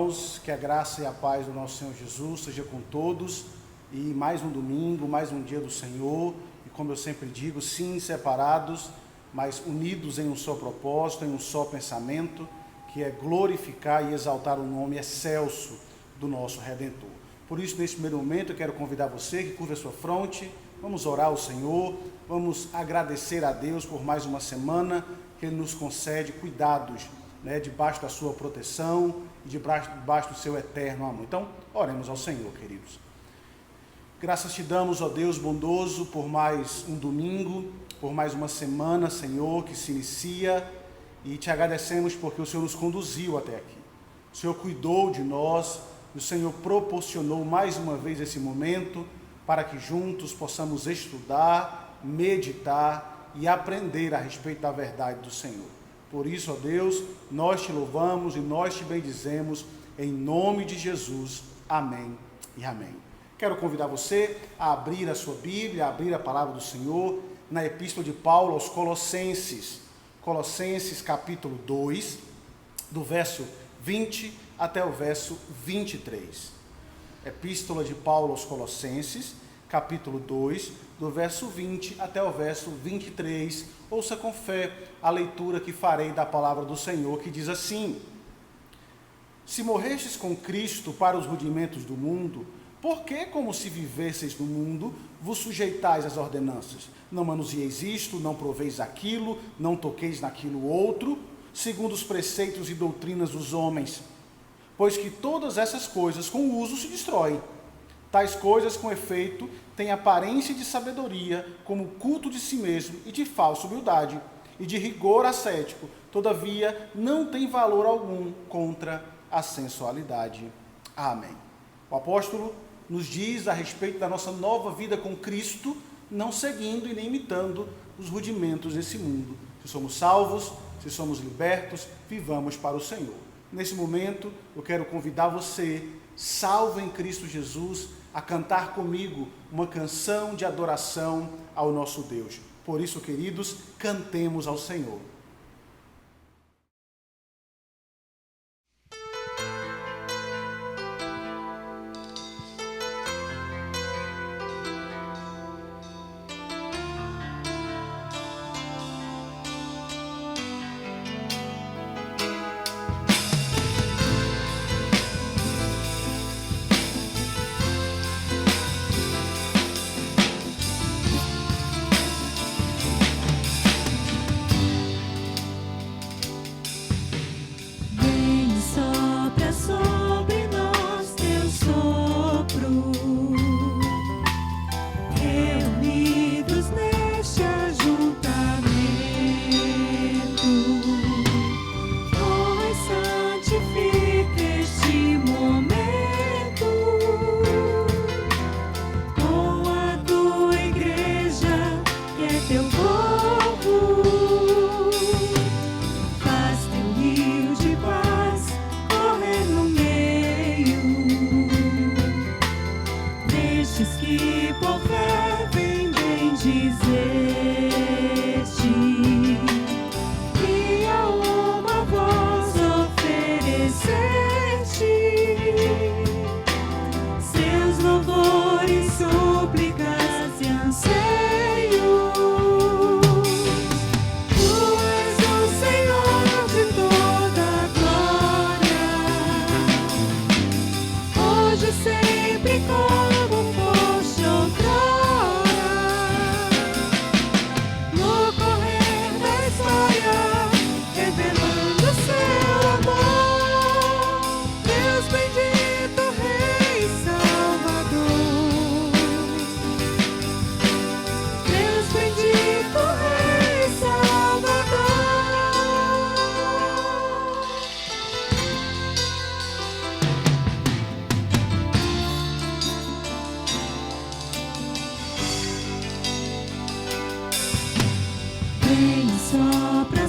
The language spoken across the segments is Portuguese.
irmãos, que a graça e a paz do nosso Senhor Jesus seja com todos, e mais um domingo, mais um dia do Senhor, e como eu sempre digo, sim, separados, mas unidos em um só propósito, em um só pensamento, que é glorificar e exaltar o nome excelso do nosso Redentor. Por isso, neste primeiro momento, eu quero convidar você que curva a sua fronte, vamos orar ao Senhor, vamos agradecer a Deus por mais uma semana que Ele nos concede cuidados, debaixo da sua proteção e debaixo do seu eterno amor. Então, oremos ao Senhor, queridos. Graças te damos, ó Deus bondoso, por mais um domingo, por mais uma semana, Senhor, que se inicia, e te agradecemos porque o Senhor nos conduziu até aqui. O Senhor cuidou de nós, e o Senhor proporcionou mais uma vez esse momento para que juntos possamos estudar, meditar e aprender a respeito da verdade do Senhor. Por isso, ó Deus, nós te louvamos e nós te bendizemos, em nome de Jesus. Amém e amém. Quero convidar você a abrir a sua Bíblia, a abrir a palavra do Senhor, na Epístola de Paulo aos Colossenses. Colossenses capítulo 2, do verso 20 até o verso 23. Epístola de Paulo aos Colossenses, capítulo 2, do verso 20 até o verso 23. Ouça com fé a leitura que farei da palavra do Senhor, que diz assim: Se morrestes com Cristo para os rudimentos do mundo, por que, como se vivesseis no mundo, vos sujeitais às ordenanças? Não manusieis isto, não proveis aquilo, não toqueis naquilo outro, segundo os preceitos e doutrinas dos homens. Pois que todas essas coisas com o uso se destroem. Tais coisas, com efeito, têm aparência de sabedoria, como culto de si mesmo e de falsa humildade, e de rigor ascético, todavia não tem valor algum contra a sensualidade. Amém. O apóstolo nos diz a respeito da nossa nova vida com Cristo, não seguindo e nem imitando os rudimentos desse mundo. Se somos salvos, se somos libertos, vivamos para o Senhor. Nesse momento, eu quero convidar você, salvo em Cristo Jesus, a cantar comigo uma canção de adoração ao nosso Deus. Por isso, queridos, cantemos ao Senhor.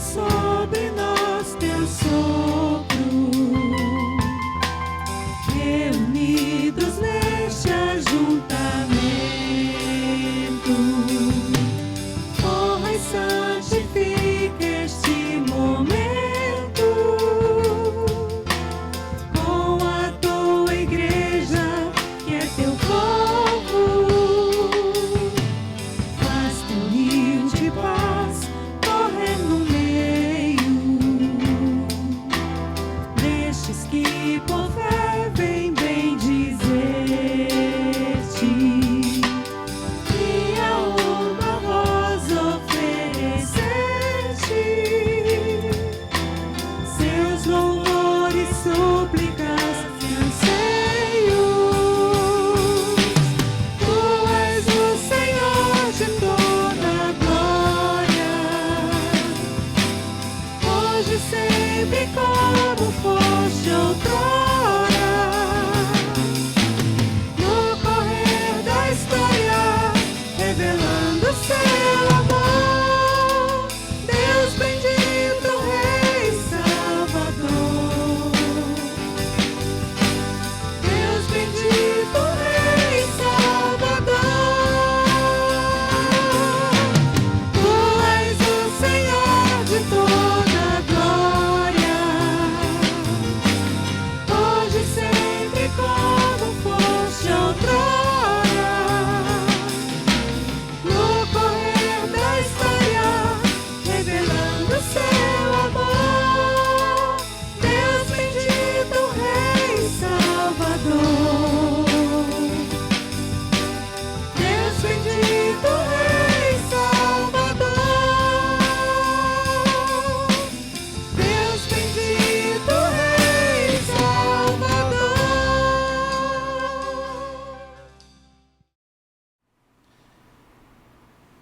Sobre nós teu sopro, reunidos neste ajuntamento, honra e santifica este momento, com a sempre como foste outrora. No correr da história, revelando seu amor. Deus bendito, Rei Salvador. Deus bendito, Rei Salvador. Tu és o Senhor de toda glória. Hoje e sempre como foste outrora. No correr da história, revelando seu amor. Deus bendito, Rei Salvador. Deus bendito, Rei Salvador. Deus bendito, Rei Salvador.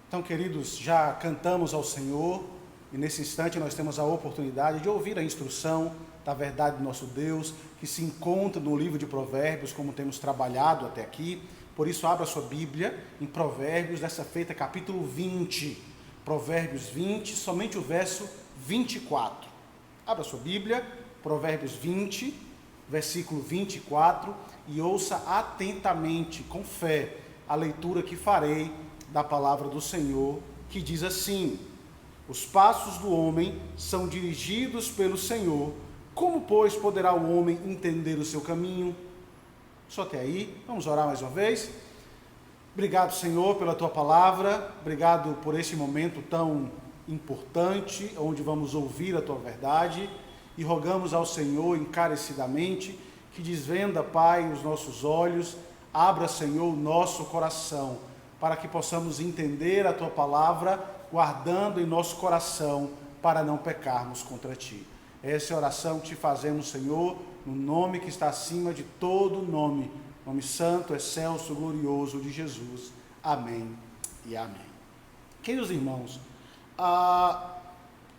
Então, queridos, já cantamos ao Senhor e nesse instante nós temos a oportunidade de ouvir a instrução da verdade do nosso Deus, que se encontra no livro de Provérbios, como temos trabalhado até aqui. Por isso, abra sua Bíblia em Provérbios, dessa feita, capítulo 20. Provérbios 20, somente o verso 24. Abra sua Bíblia, Provérbios 20, versículo 24, e ouça atentamente, com fé, a leitura que farei da palavra do Senhor, que diz assim: os passos do homem são dirigidos pelo Senhor. Como, pois, poderá o homem entender o seu caminho? Só até aí. Vamos orar mais uma vez. Obrigado, Senhor, pela Tua palavra. Obrigado por esse momento tão importante, onde vamos ouvir a Tua verdade. E rogamos ao Senhor encarecidamente que desvenda, Pai, os nossos olhos. Abra, Senhor, o nosso coração, para que possamos entender a Tua palavra, guardando em nosso coração, para não pecarmos contra Ti. Essa é a oração que Te fazemos, Senhor, no nome que está acima de todo nome, nome santo, excelso, glorioso de Jesus. Amém e amém. Queridos irmãos,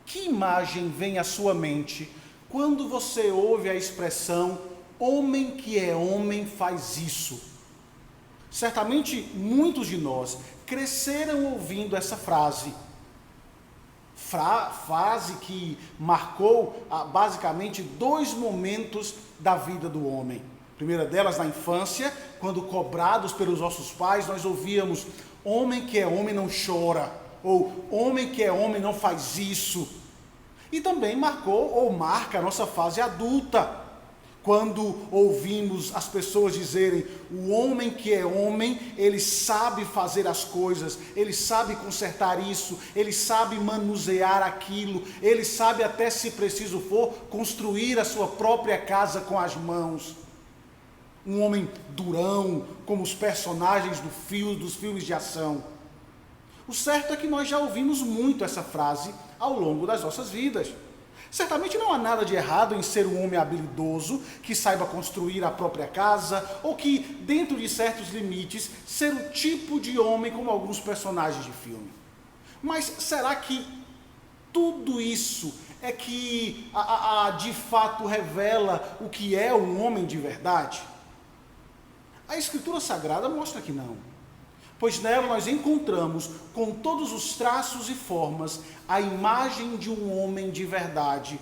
que imagem vem à sua mente quando você ouve a expressão homem que é homem faz isso? Certamente muitos de nós cresceram ouvindo essa frase. Frase que marcou basicamente dois momentos da vida do homem. A primeira delas na infância, quando cobrados pelos nossos pais, nós ouvíamos: homem que é homem não chora, ou homem que é homem não faz isso. E também marcou ou marca a nossa fase adulta, quando ouvimos as pessoas dizerem: o homem que é homem, ele sabe fazer as coisas, ele sabe consertar isso, ele sabe manusear aquilo, ele sabe até, se preciso for, construir a sua própria casa com as mãos. Um homem durão, como os personagens dos filmes de ação. O certo é que nós já ouvimos muito essa frase ao longo das nossas vidas. Certamente não há nada de errado em ser um homem habilidoso, que saiba construir a própria casa, ou que, dentro de certos limites, ser o tipo de homem como alguns personagens de filme. Mas será que tudo isso é que de fato revela o que é um homem de verdade? A Escritura Sagrada mostra que não. Pois nela nós encontramos, com todos os traços e formas, a imagem de um homem de verdade.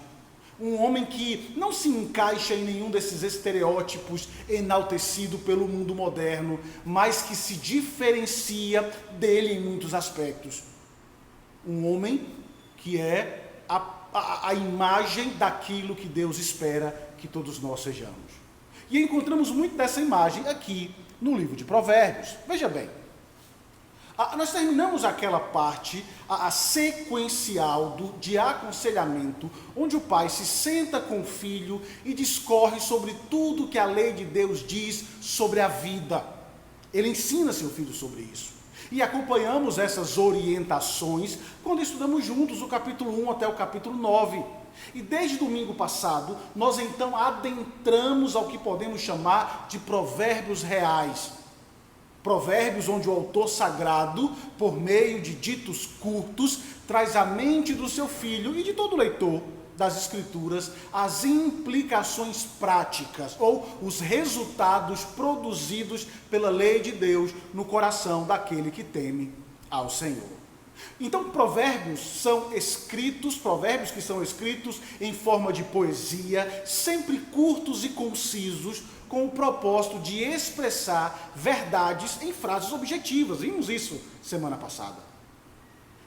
Um homem que não se encaixa em nenhum desses estereótipos enaltecido pelo mundo moderno, mas que se diferencia dele em muitos aspectos. Um homem que é a imagem daquilo que Deus espera que todos nós sejamos. E encontramos muito dessa imagem aqui no livro de Provérbios. Veja bem. Nós terminamos aquela parte, a sequencial de aconselhamento, onde o pai se senta com o filho e discorre sobre tudo que a lei de Deus diz sobre a vida. Ele ensina seu filho sobre isso. E acompanhamos essas orientações quando estudamos juntos o capítulo 1 até o capítulo 9. E desde domingo passado, nós então adentramos ao que podemos chamar de provérbios reais. Provérbios onde o autor sagrado, por meio de ditos curtos, traz à mente do seu filho e de todo leitor das Escrituras as implicações práticas ou os resultados produzidos pela lei de Deus no coração daquele que teme ao Senhor. Então, provérbios que são escritos em forma de poesia, sempre curtos e concisos, com o propósito de expressar verdades em frases objetivas. Vimos isso semana passada.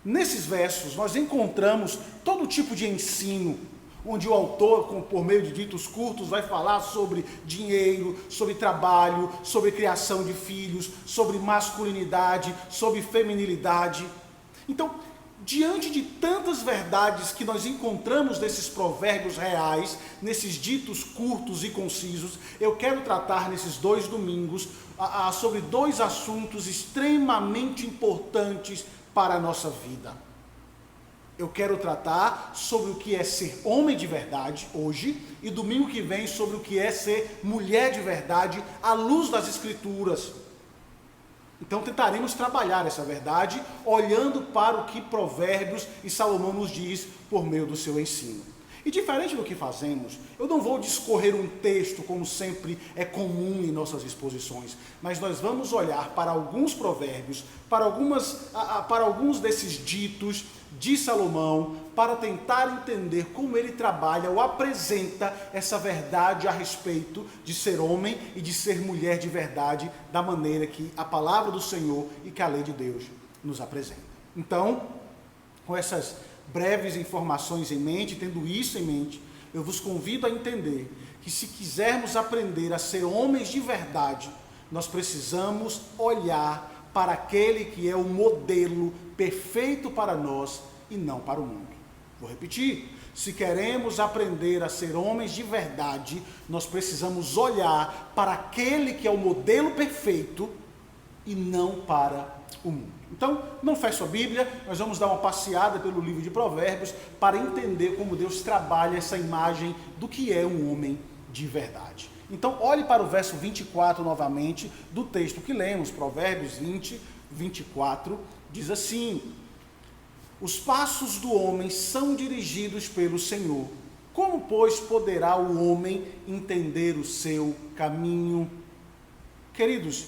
Nesses versos, nós encontramos todo tipo de ensino, onde o autor, por meio de ditos curtos, vai falar sobre dinheiro, sobre trabalho, sobre criação de filhos, sobre masculinidade, sobre feminilidade. Então, diante de tantas verdades que nós encontramos nesses provérbios reais, nesses ditos curtos e concisos, eu quero tratar nesses 2 domingos sobre 2 assuntos extremamente importantes para a nossa vida. Eu quero tratar sobre o que é ser homem de verdade hoje, e domingo que vem sobre o que é ser mulher de verdade à luz das Escrituras. Então tentaremos trabalhar essa verdade olhando para o que Provérbios e Salomão nos diz por meio do seu ensino. E diferente do que fazemos, eu não vou discorrer um texto como sempre é comum em nossas exposições, mas nós vamos olhar para alguns provérbios, para alguns desses ditos de Salomão, para tentar entender como ele trabalha ou apresenta essa verdade a respeito de ser homem e de ser mulher de verdade, da maneira que a palavra do Senhor e que a lei de Deus nos apresenta. Então, com essas breves informações em mente, tendo isso em mente, eu vos convido a entender que se quisermos aprender a ser homens de verdade, nós precisamos olhar para aquele que é o modelo perfeito para nós e não para o mundo. Vou repetir, se queremos aprender a ser homens de verdade, nós precisamos olhar para aquele que é o modelo perfeito e não para o mundo. Então, não feche sua Bíblia, nós vamos dar uma passeada pelo livro de Provérbios para entender como Deus trabalha essa imagem do que é um homem de verdade. Então, olhe para o verso 24 novamente do texto que lemos, Provérbios 20, 24, diz assim: os passos do homem são dirigidos pelo Senhor. Como, pois, poderá o homem entender o seu caminho? Queridos,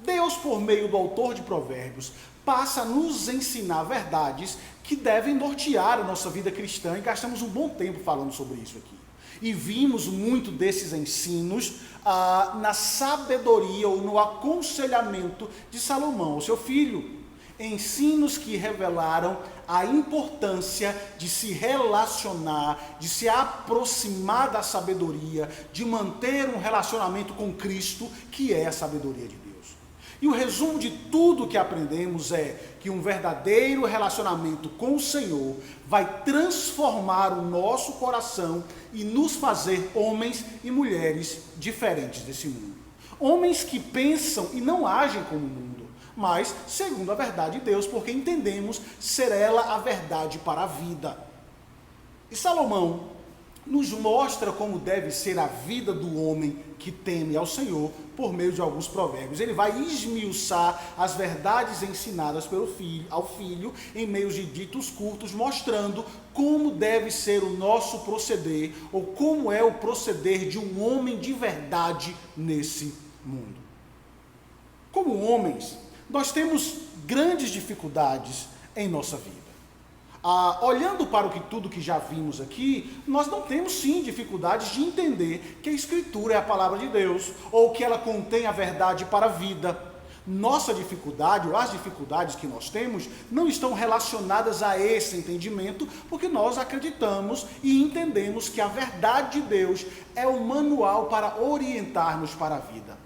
Deus, por meio do autor de Provérbios, passa a nos ensinar verdades que devem nortear a nossa vida cristã, e gastamos um bom tempo falando sobre isso aqui. E vimos muito desses ensinos na sabedoria ou no aconselhamento de Salomão, o seu filho. Ensinos que revelaram a importância de se relacionar, de se aproximar da sabedoria, de manter um relacionamento com Cristo, que é a sabedoria de Deus. E o resumo de tudo que aprendemos é que um verdadeiro relacionamento com o Senhor vai transformar o nosso coração e nos fazer homens e mulheres diferentes desse mundo. Homens que pensam e não agem como o mundo, mas segundo a verdade de Deus, porque entendemos ser ela a verdade para a vida. E Salomão nos mostra como deve ser a vida do homem que teme ao Senhor por meio de alguns provérbios. Ele vai esmiuçar as verdades ensinadas ao filho em meio de ditos curtos, mostrando como deve ser o nosso proceder, ou como é o proceder de um homem de verdade nesse mundo. Como homens, nós temos grandes dificuldades em nossa vida. Olhando para tudo que já vimos aqui, nós não temos sim dificuldades de entender que a Escritura é a palavra de Deus, ou que ela contém a verdade para a vida. Nossa dificuldade, ou as dificuldades que nós temos, não estão relacionadas a esse entendimento, porque nós acreditamos e entendemos que a verdade de Deus é o manual para orientar-nos para a vida.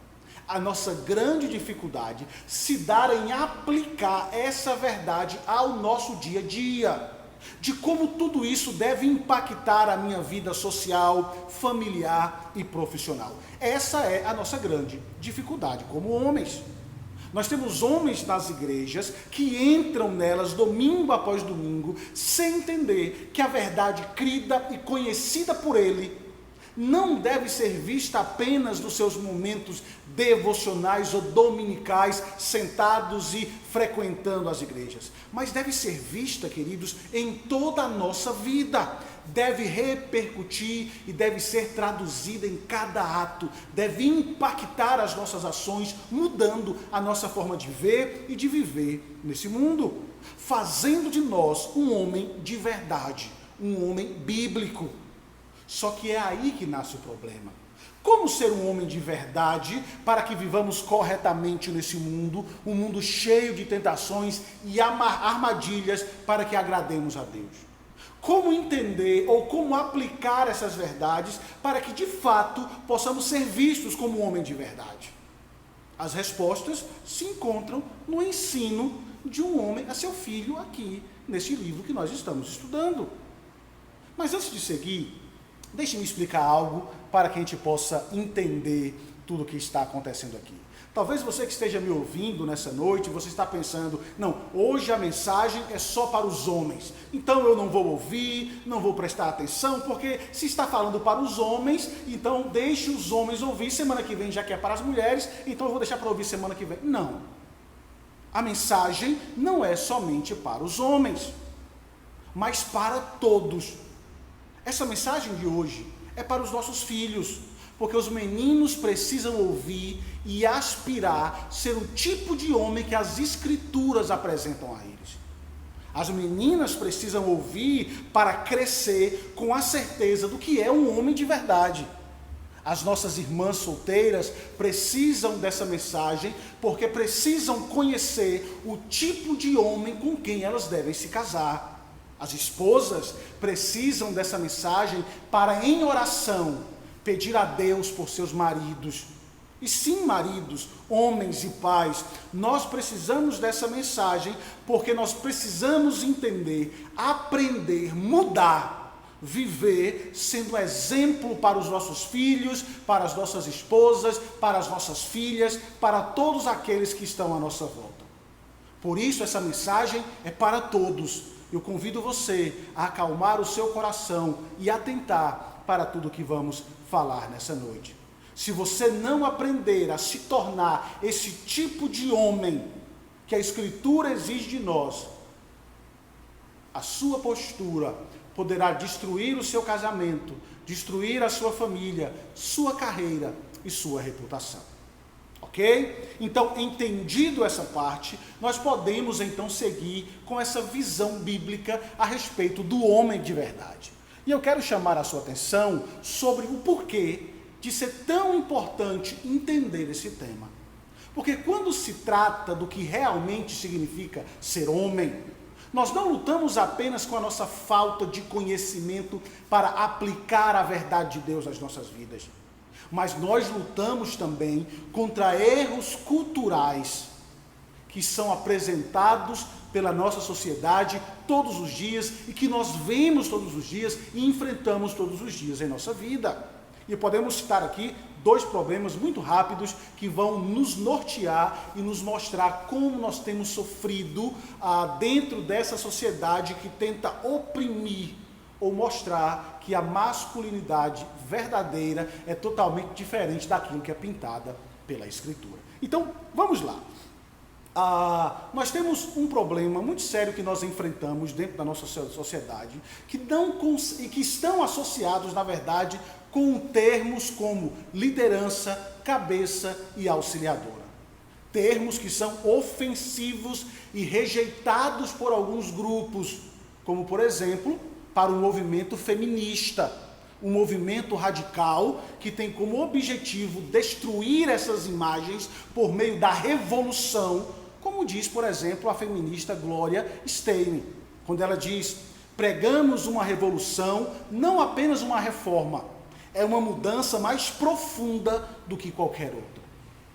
A nossa grande dificuldade se dá em aplicar essa verdade ao nosso dia a dia, de como tudo isso deve impactar a minha vida social, familiar e profissional. Essa é a nossa grande dificuldade como homens. Nós temos homens nas igrejas que entram nelas domingo após domingo sem entender que a verdade crida e conhecida por ele não deve ser vista apenas nos seus momentos devocionais ou dominicais, sentados e frequentando as igrejas, mas deve ser vista, queridos, em toda a nossa vida. Deve repercutir e deve ser traduzida em cada ato, deve impactar as nossas ações, mudando a nossa forma de ver e de viver nesse mundo, fazendo de nós um homem de verdade, um homem bíblico. Só que é aí que nasce o problema. Como ser um homem de verdade para que vivamos corretamente nesse mundo, um mundo cheio de tentações e armadilhas para que agrademos a Deus? Como entender ou como aplicar essas verdades para que de fato possamos ser vistos como um homem de verdade? As respostas se encontram no ensino de um homem a seu filho aqui, nesse livro que nós estamos estudando. Mas antes de seguir, deixe-me explicar algo para que a gente possa entender tudo o que está acontecendo aqui. Talvez você que esteja me ouvindo nessa noite, você está pensando, não, hoje a mensagem é só para os homens, então eu não vou ouvir, não vou prestar atenção, porque se está falando para os homens, então deixe os homens ouvir, semana que vem já que é para as mulheres, então eu vou deixar para ouvir semana que vem. Não, a mensagem não é somente para os homens, mas para todos. Essa mensagem de hoje é para os nossos filhos, porque os meninos precisam ouvir e aspirar ser o tipo de homem que as Escrituras apresentam a eles. As meninas precisam ouvir para crescer com a certeza do que é um homem de verdade. As nossas irmãs solteiras precisam dessa mensagem porque precisam conhecer o tipo de homem com quem elas devem se casar. As esposas precisam dessa mensagem para, em oração, pedir a Deus por seus maridos. E sim, maridos, homens e pais, nós precisamos dessa mensagem porque nós precisamos entender, aprender, mudar, viver sendo exemplo para os nossos filhos, para as nossas esposas, para as nossas filhas, para todos aqueles que estão à nossa volta. Por isso essa mensagem é para todos. Eu convido você a acalmar o seu coração e atentar para tudo que vamos falar nessa noite. Se você não aprender a se tornar esse tipo de homem que a Escritura exige de nós, a sua postura poderá destruir o seu casamento, destruir a sua família, sua carreira e sua reputação. Ok? Então, entendido essa parte, nós podemos então seguir com essa visão bíblica a respeito do homem de verdade. E eu quero chamar a sua atenção sobre o porquê de ser tão importante entender esse tema. Porque quando se trata do que realmente significa ser homem, nós não lutamos apenas com a nossa falta de conhecimento para aplicar a verdade de Deus nas nossas vidas, mas nós lutamos também contra erros culturais que são apresentados pela nossa sociedade todos os dias e que nós vemos todos os dias e enfrentamos todos os dias em nossa vida. E podemos citar aqui 2 problemas muito rápidos que vão nos nortear e nos mostrar como nós temos sofrido dentro dessa sociedade que tenta oprimir ou mostrar que a masculinidade verdadeira é totalmente diferente daquilo que é pintada pela Escritura. Então, vamos lá. Nós temos um problema muito sério que nós enfrentamos dentro da nossa sociedade, que estão associados, na verdade, com termos como liderança, cabeça e auxiliadora. Termos que são ofensivos e rejeitados por alguns grupos, como, por exemplo, para o movimento feminista, um movimento radical que tem como objetivo destruir essas imagens por meio da revolução, como diz, por exemplo, a feminista Gloria Steinem, quando ela diz: pregamos uma revolução, não apenas uma reforma, é uma mudança mais profunda do que qualquer outra.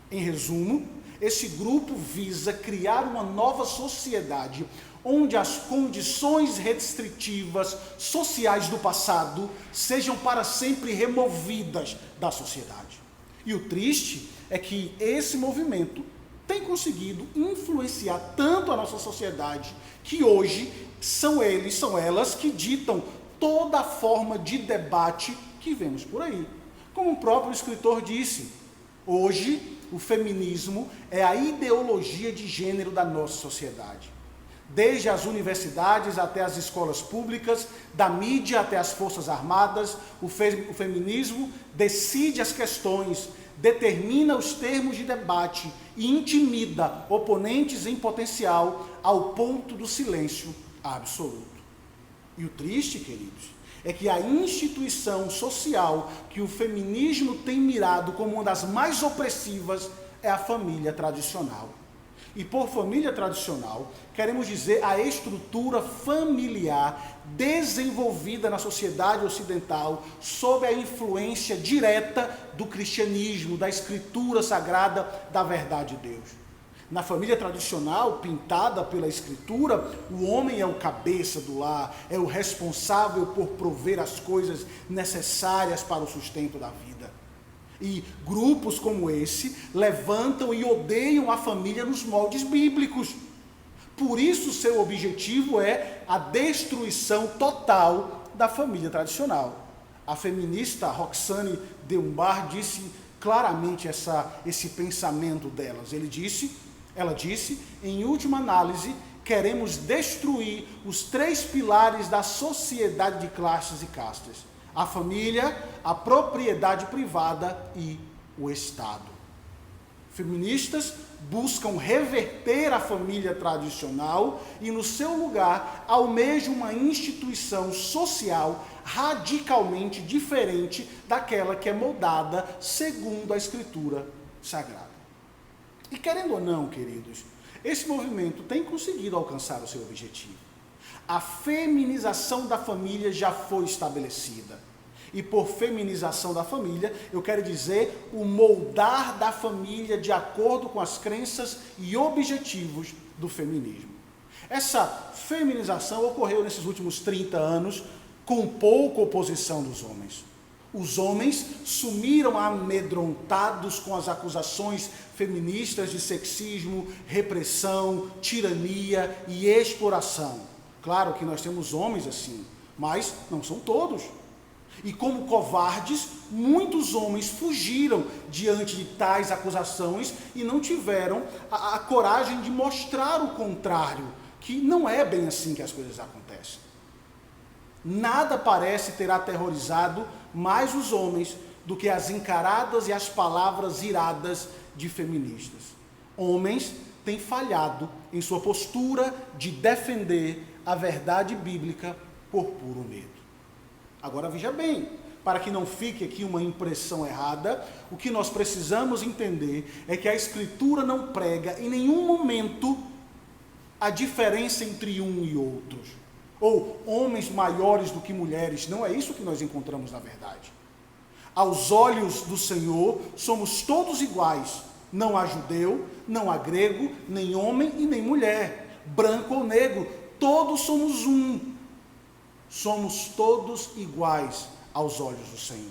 Em resumo, esse grupo visa criar uma nova sociedade onde as condições restritivas sociais do passado sejam para sempre removidas da sociedade. E o triste é que esse movimento tem conseguido influenciar tanto a nossa sociedade que hoje são elas que ditam toda a forma de debate que vemos por aí. Como o próprio escritor disse, hoje o feminismo é a ideologia de gênero da nossa sociedade. Desde as universidades até as escolas públicas, da mídia até as forças armadas, o feminismo decide as questões, determina os termos de debate e intimida oponentes em potencial ao ponto do silêncio absoluto. E o triste, queridos, é que a instituição social que o feminismo tem mirado como uma das mais opressivas é a família tradicional. E por família tradicional, queremos dizer a estrutura familiar desenvolvida na sociedade ocidental sob a influência direta do cristianismo, da escritura sagrada, da verdade de Deus. Na família tradicional, pintada pela escritura, o homem é o cabeça do lar, é o responsável por prover as coisas necessárias para o sustento da vida. E grupos como esse levantam e odeiam a família nos moldes bíblicos. Por isso, seu objetivo é a destruição total da família tradicional. A feminista Roxane Dunbar disse claramente esse pensamento delas. Ela disse, em última análise, queremos destruir os 3 pilares da sociedade de classes e castas: a família, a propriedade privada e o Estado. Feministas buscam reverter a família tradicional e, no seu lugar, almejam uma instituição social radicalmente diferente daquela que é moldada segundo a Escritura Sagrada. E querendo ou não, queridos, esse movimento tem conseguido alcançar o seu objetivo. A feminização da família já foi estabelecida. E por feminização da família, eu quero dizer o moldar da família de acordo com as crenças e objetivos do feminismo. Essa feminização ocorreu nesses últimos 30 anos com pouca oposição dos homens. Os homens sumiram amedrontados com as acusações feministas de sexismo, repressão, tirania e exploração. Claro que nós temos homens assim, mas não são todos. E como covardes, muitos homens fugiram diante de tais acusações e não tiveram a coragem de mostrar o contrário, que não é bem assim que as coisas acontecem. Nada parece ter aterrorizado mais os homens do que as encaradas e as palavras iradas de feministas. Homens têm falhado em sua postura de defender a verdade bíblica por puro medo. Agora veja bem, para que não fique aqui uma impressão errada, o que nós precisamos entender é que a Escritura não prega em nenhum momento a diferença entre um e outros, ou homens maiores do que mulheres. Não é isso que nós encontramos na verdade. Aos olhos do Senhor, somos todos iguais. Não há judeu, não há grego, nem homem e nem mulher, branco ou negro, todos somos um. Somos todos iguais aos olhos do Senhor.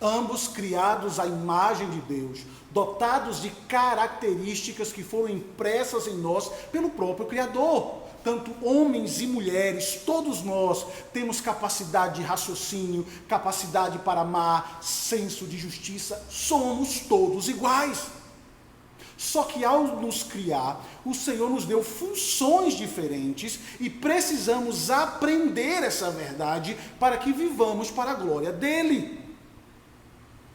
Ambos criados à imagem de Deus, dotados de características que foram impressas em nós pelo próprio Criador. Tanto homens e mulheres, todos nós temos capacidade de raciocínio, capacidade para amar, senso de justiça, somos todos iguais. Só que ao nos criar, o Senhor nos deu funções diferentes e precisamos aprender essa verdade para que vivamos para a glória dele.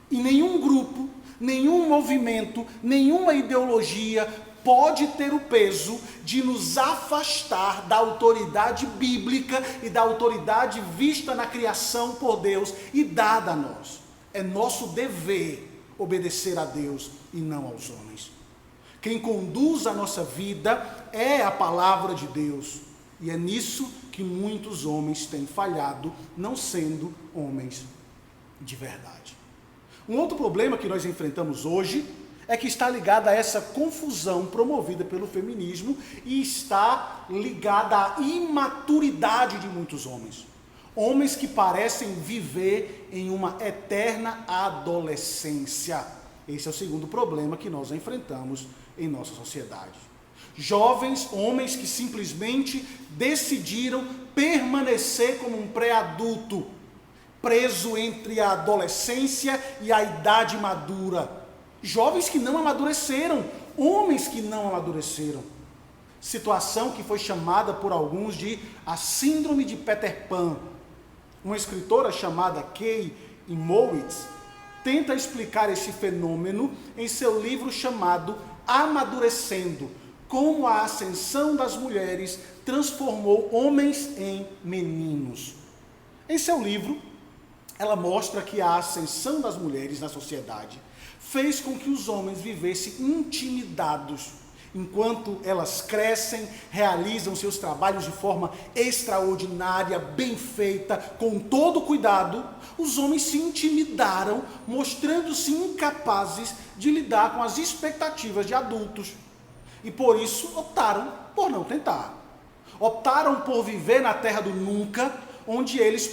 E nenhum grupo, nenhum movimento, nenhuma ideologia pode ter o peso de nos afastar da autoridade bíblica e da autoridade vista na criação por Deus e dada a nós. É nosso dever obedecer a Deus e não aos homens. Quem conduz a nossa vida é a palavra de Deus. E é nisso que muitos homens têm falhado, não sendo homens de verdade. Um outro problema que nós enfrentamos hoje é que está ligado a essa confusão promovida pelo feminismo e está ligada à imaturidade de muitos homens. Homens que parecem viver em uma eterna adolescência. Esse é o segundo problema que nós enfrentamos em nossa sociedade. Jovens, homens que simplesmente decidiram permanecer como um pré-adulto, preso entre a adolescência e a idade madura. Jovens que não amadureceram, homens que não amadureceram. Situação que foi chamada por alguns de a síndrome de Peter Pan. Uma escritora chamada Kay Imowitz tenta explicar esse fenômeno em seu livro chamado Amadurecendo, como a ascensão das mulheres transformou homens em meninos. Em seu livro, ela mostra que a ascensão das mulheres na sociedade fez com que os homens vivessem intimidados. Enquanto elas crescem, realizam seus trabalhos de forma extraordinária, bem feita, com todo cuidado, os homens se intimidaram, mostrando-se incapazes de lidar com as expectativas de adultos. E por isso optaram por não tentar. Optaram por viver na terra do nunca, onde eles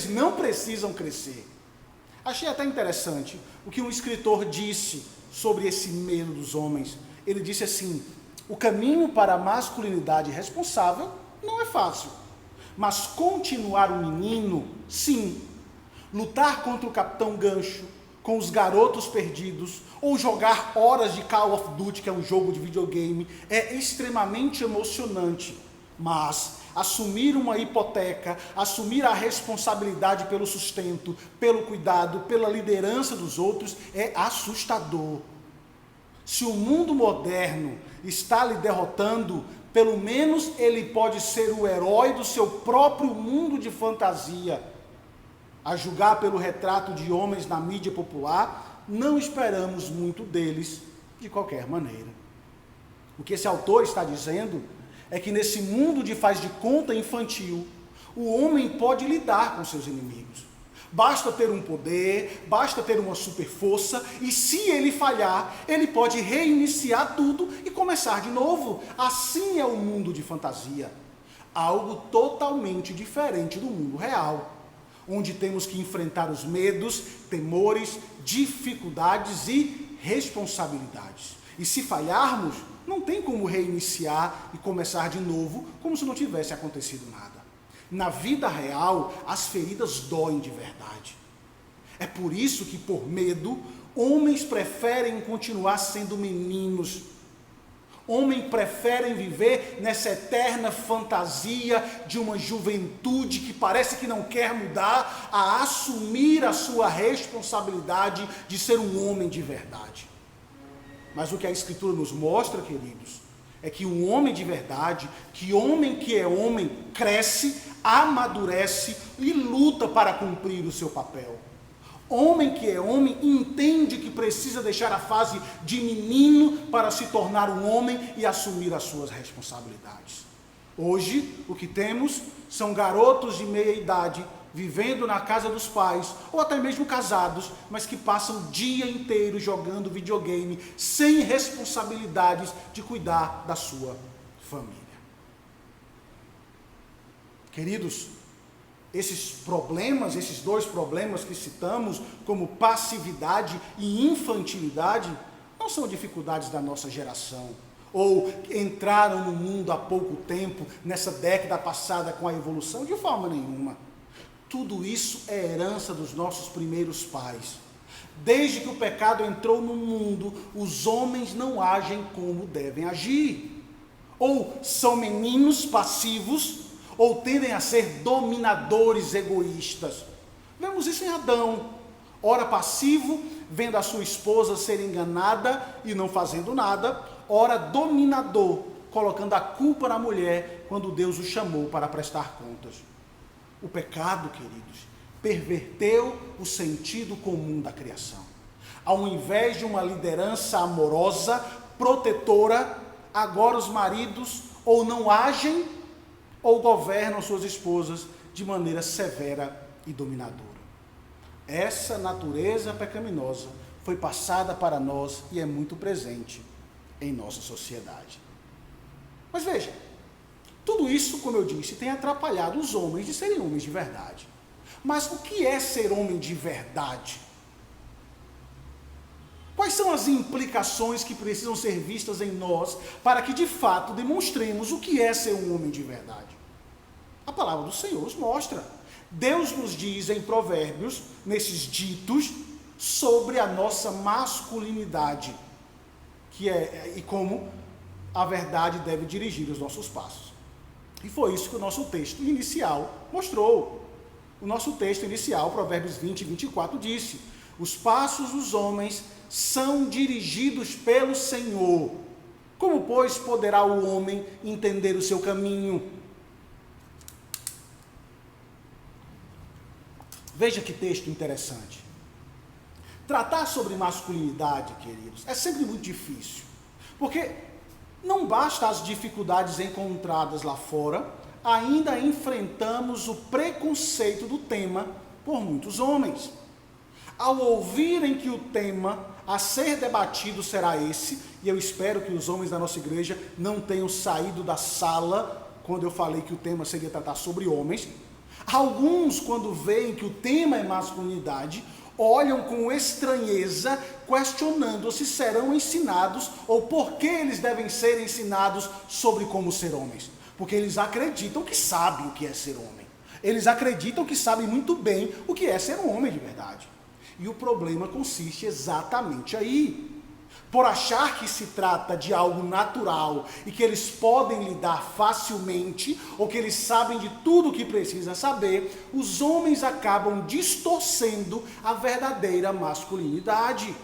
não precisam crescer. Achei até interessante o que um escritor disse sobre esse medo dos homens. Ele disse assim: o caminho para a masculinidade responsável não é fácil, mas continuar um menino, sim. Lutar contra o Capitão Gancho, com os garotos perdidos, ou jogar horas de Call of Duty, que é um jogo de videogame, é extremamente emocionante. Mas assumir uma hipoteca, assumir a responsabilidade pelo sustento, pelo cuidado, pela liderança dos outros, é assustador. Se o mundo moderno está lhe derrotando, pelo menos ele pode ser o herói do seu próprio mundo de fantasia. A julgar pelo retrato de homens na mídia popular, não esperamos muito deles de qualquer maneira. O que esse autor está dizendo é que nesse mundo de faz de conta infantil, o homem pode lidar com seus inimigos. Basta ter um poder, basta ter uma super força, e se ele falhar, ele pode reiniciar tudo e começar de novo. Assim é o mundo de fantasia. Algo totalmente diferente do mundo real, onde temos que enfrentar os medos, temores, dificuldades e responsabilidades. E se falharmos, não tem como reiniciar e começar de novo, como se não tivesse acontecido nada. Na vida real, as feridas doem de verdade. É por isso que, por medo, homens preferem continuar sendo meninos. Homens preferem viver nessa eterna fantasia de uma juventude que parece que não quer mudar, a assumir a sua responsabilidade de ser um homem de verdade. Mas o que a Escritura nos mostra, queridos, é que um homem de verdade, que é homem, cresce, amadurece e luta para cumprir o seu papel. Homem que é homem entende que precisa deixar a fase de menino para se tornar um homem e assumir as suas responsabilidades. Hoje, o que temos são garotos de meia idade vivendo na casa dos pais, ou até mesmo casados, mas que passam o dia inteiro jogando videogame, sem responsabilidades de cuidar da sua família. Queridos, esses dois problemas que citamos, como passividade e infantilidade, não são dificuldades da nossa geração, ou entraram no mundo há pouco tempo, nessa década passada com a evolução, de forma nenhuma. Tudo isso é herança dos nossos primeiros pais. Desde que o pecado entrou no mundo, os homens não agem como devem agir. Ou são meninos passivos, ou tendem a ser dominadores egoístas. Vemos isso em Adão. Ora passivo, vendo a sua esposa ser enganada e não fazendo nada. Ora dominador, colocando a culpa na mulher quando Deus o chamou para prestar contas. O pecado, queridos, perverteu o sentido comum da criação. Ao invés de uma liderança amorosa, protetora, agora os maridos ou não agem ou governam suas esposas de maneira severa e dominadora. Essa natureza pecaminosa foi passada para nós e é muito presente em nossa sociedade. Mas veja, tudo isso, como eu disse, tem atrapalhado os homens de serem homens de verdade. Mas o que é ser homem de verdade? Quais são as implicações que precisam ser vistas em nós para que, de fato, demonstremos o que é ser um homem de verdade? A palavra do Senhor nos mostra. Deus nos diz em Provérbios, nesses ditos, sobre a nossa masculinidade, e como a verdade deve dirigir os nossos passos. E foi isso que o nosso texto inicial mostrou. O nosso texto inicial, Provérbios 20 e 24, disse: os passos dos homens são dirigidos pelo Senhor. Como, pois, poderá o homem entender o seu caminho? Veja que texto interessante. Tratar sobre masculinidade, queridos, é sempre muito difícil, porque não basta as dificuldades encontradas lá fora, ainda enfrentamos o preconceito do tema por muitos homens. Ao ouvirem que o tema a ser debatido será esse, e eu espero que os homens da nossa igreja não tenham saído da sala quando eu falei que o tema seria tratar sobre homens, alguns, quando veem que o tema é masculinidade, olham com estranheza, questionando se serão ensinados ou por que eles devem ser ensinados sobre como ser homens. Porque eles acreditam que sabem o que é ser homem. Eles acreditam que sabem muito bem o que é ser um homem de verdade. E o problema consiste exatamente aí. Por achar que se trata de algo natural e que eles podem lidar facilmente, ou que eles sabem de tudo o que precisa saber, os homens acabam distorcendo a verdadeira masculinidade.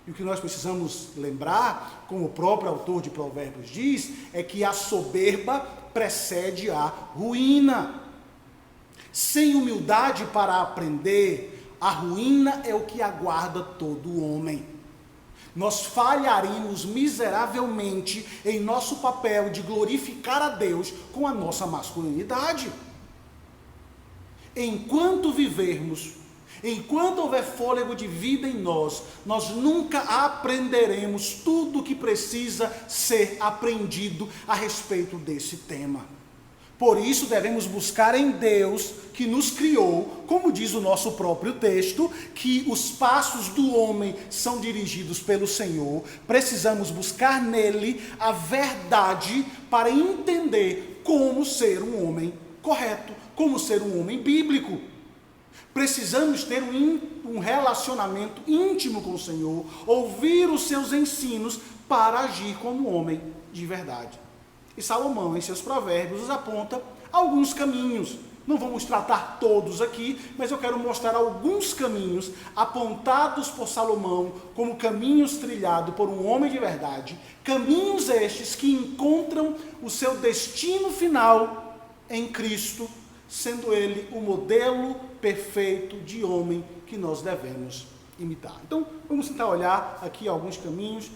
E o que nós precisamos lembrar, como o próprio autor de Provérbios diz, é que a soberba precede a ruína. Sem humildade para aprender, a ruína é o que aguarda todo homem. Nós falharemos miseravelmente em nosso papel de glorificar a Deus com a nossa masculinidade. Enquanto vivermos, enquanto houver fôlego de vida em nós, nós nunca aprenderemos tudo o que precisa ser aprendido a respeito desse tema. Por isso devemos buscar em Deus, que nos criou, como diz o nosso próprio texto, que os passos do homem são dirigidos pelo Senhor. Precisamos buscar nele a verdade para entender como ser um homem correto, como ser um homem bíblico. Precisamos ter um relacionamento íntimo com o Senhor, ouvir os seus ensinos para agir como homem de verdade. E Salomão, em seus provérbios, nos aponta alguns caminhos. Não vamos tratar todos aqui, mas eu quero mostrar alguns caminhos apontados por Salomão como caminhos trilhados por um homem de verdade. Caminhos estes que encontram o seu destino final em Cristo, sendo ele o modelo perfeito de homem que nós devemos imitar. Então, vamos tentar olhar aqui alguns caminhos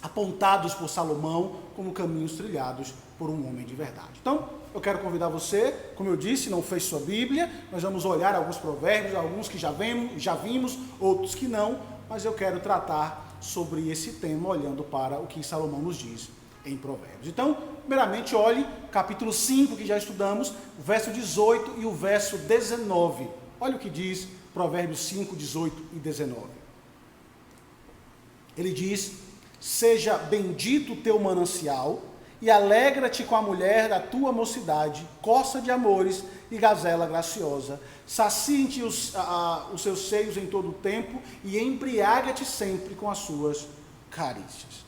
apontados por Salomão como caminhos trilhados por um homem de verdade. Então, eu quero convidar você, como eu disse, não fez sua Bíblia, nós vamos olhar alguns provérbios, alguns que já vimos, outros que não, mas eu quero tratar sobre esse tema olhando para o que Salomão nos diz em Provérbios. Então, primeiramente, olhe capítulo 5, que já estudamos, o verso 18 e o verso 19. Olha o que diz Provérbios 5, 18 e 19. Ele diz: seja bendito o teu manancial, e alegra-te com a mulher da tua mocidade, coça de amores e gazela graciosa. Saciem-te os seus seios em todo o tempo, e embriaga-te sempre com as suas carícias.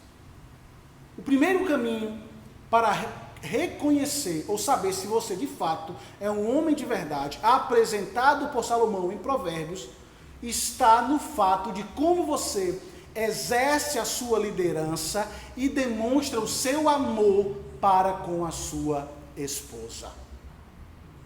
O primeiro caminho para reconhecer ou saber se você de fato é um homem de verdade, apresentado por Salomão em Provérbios, está no fato de como você exerce a sua liderança e demonstra o seu amor para com a sua esposa.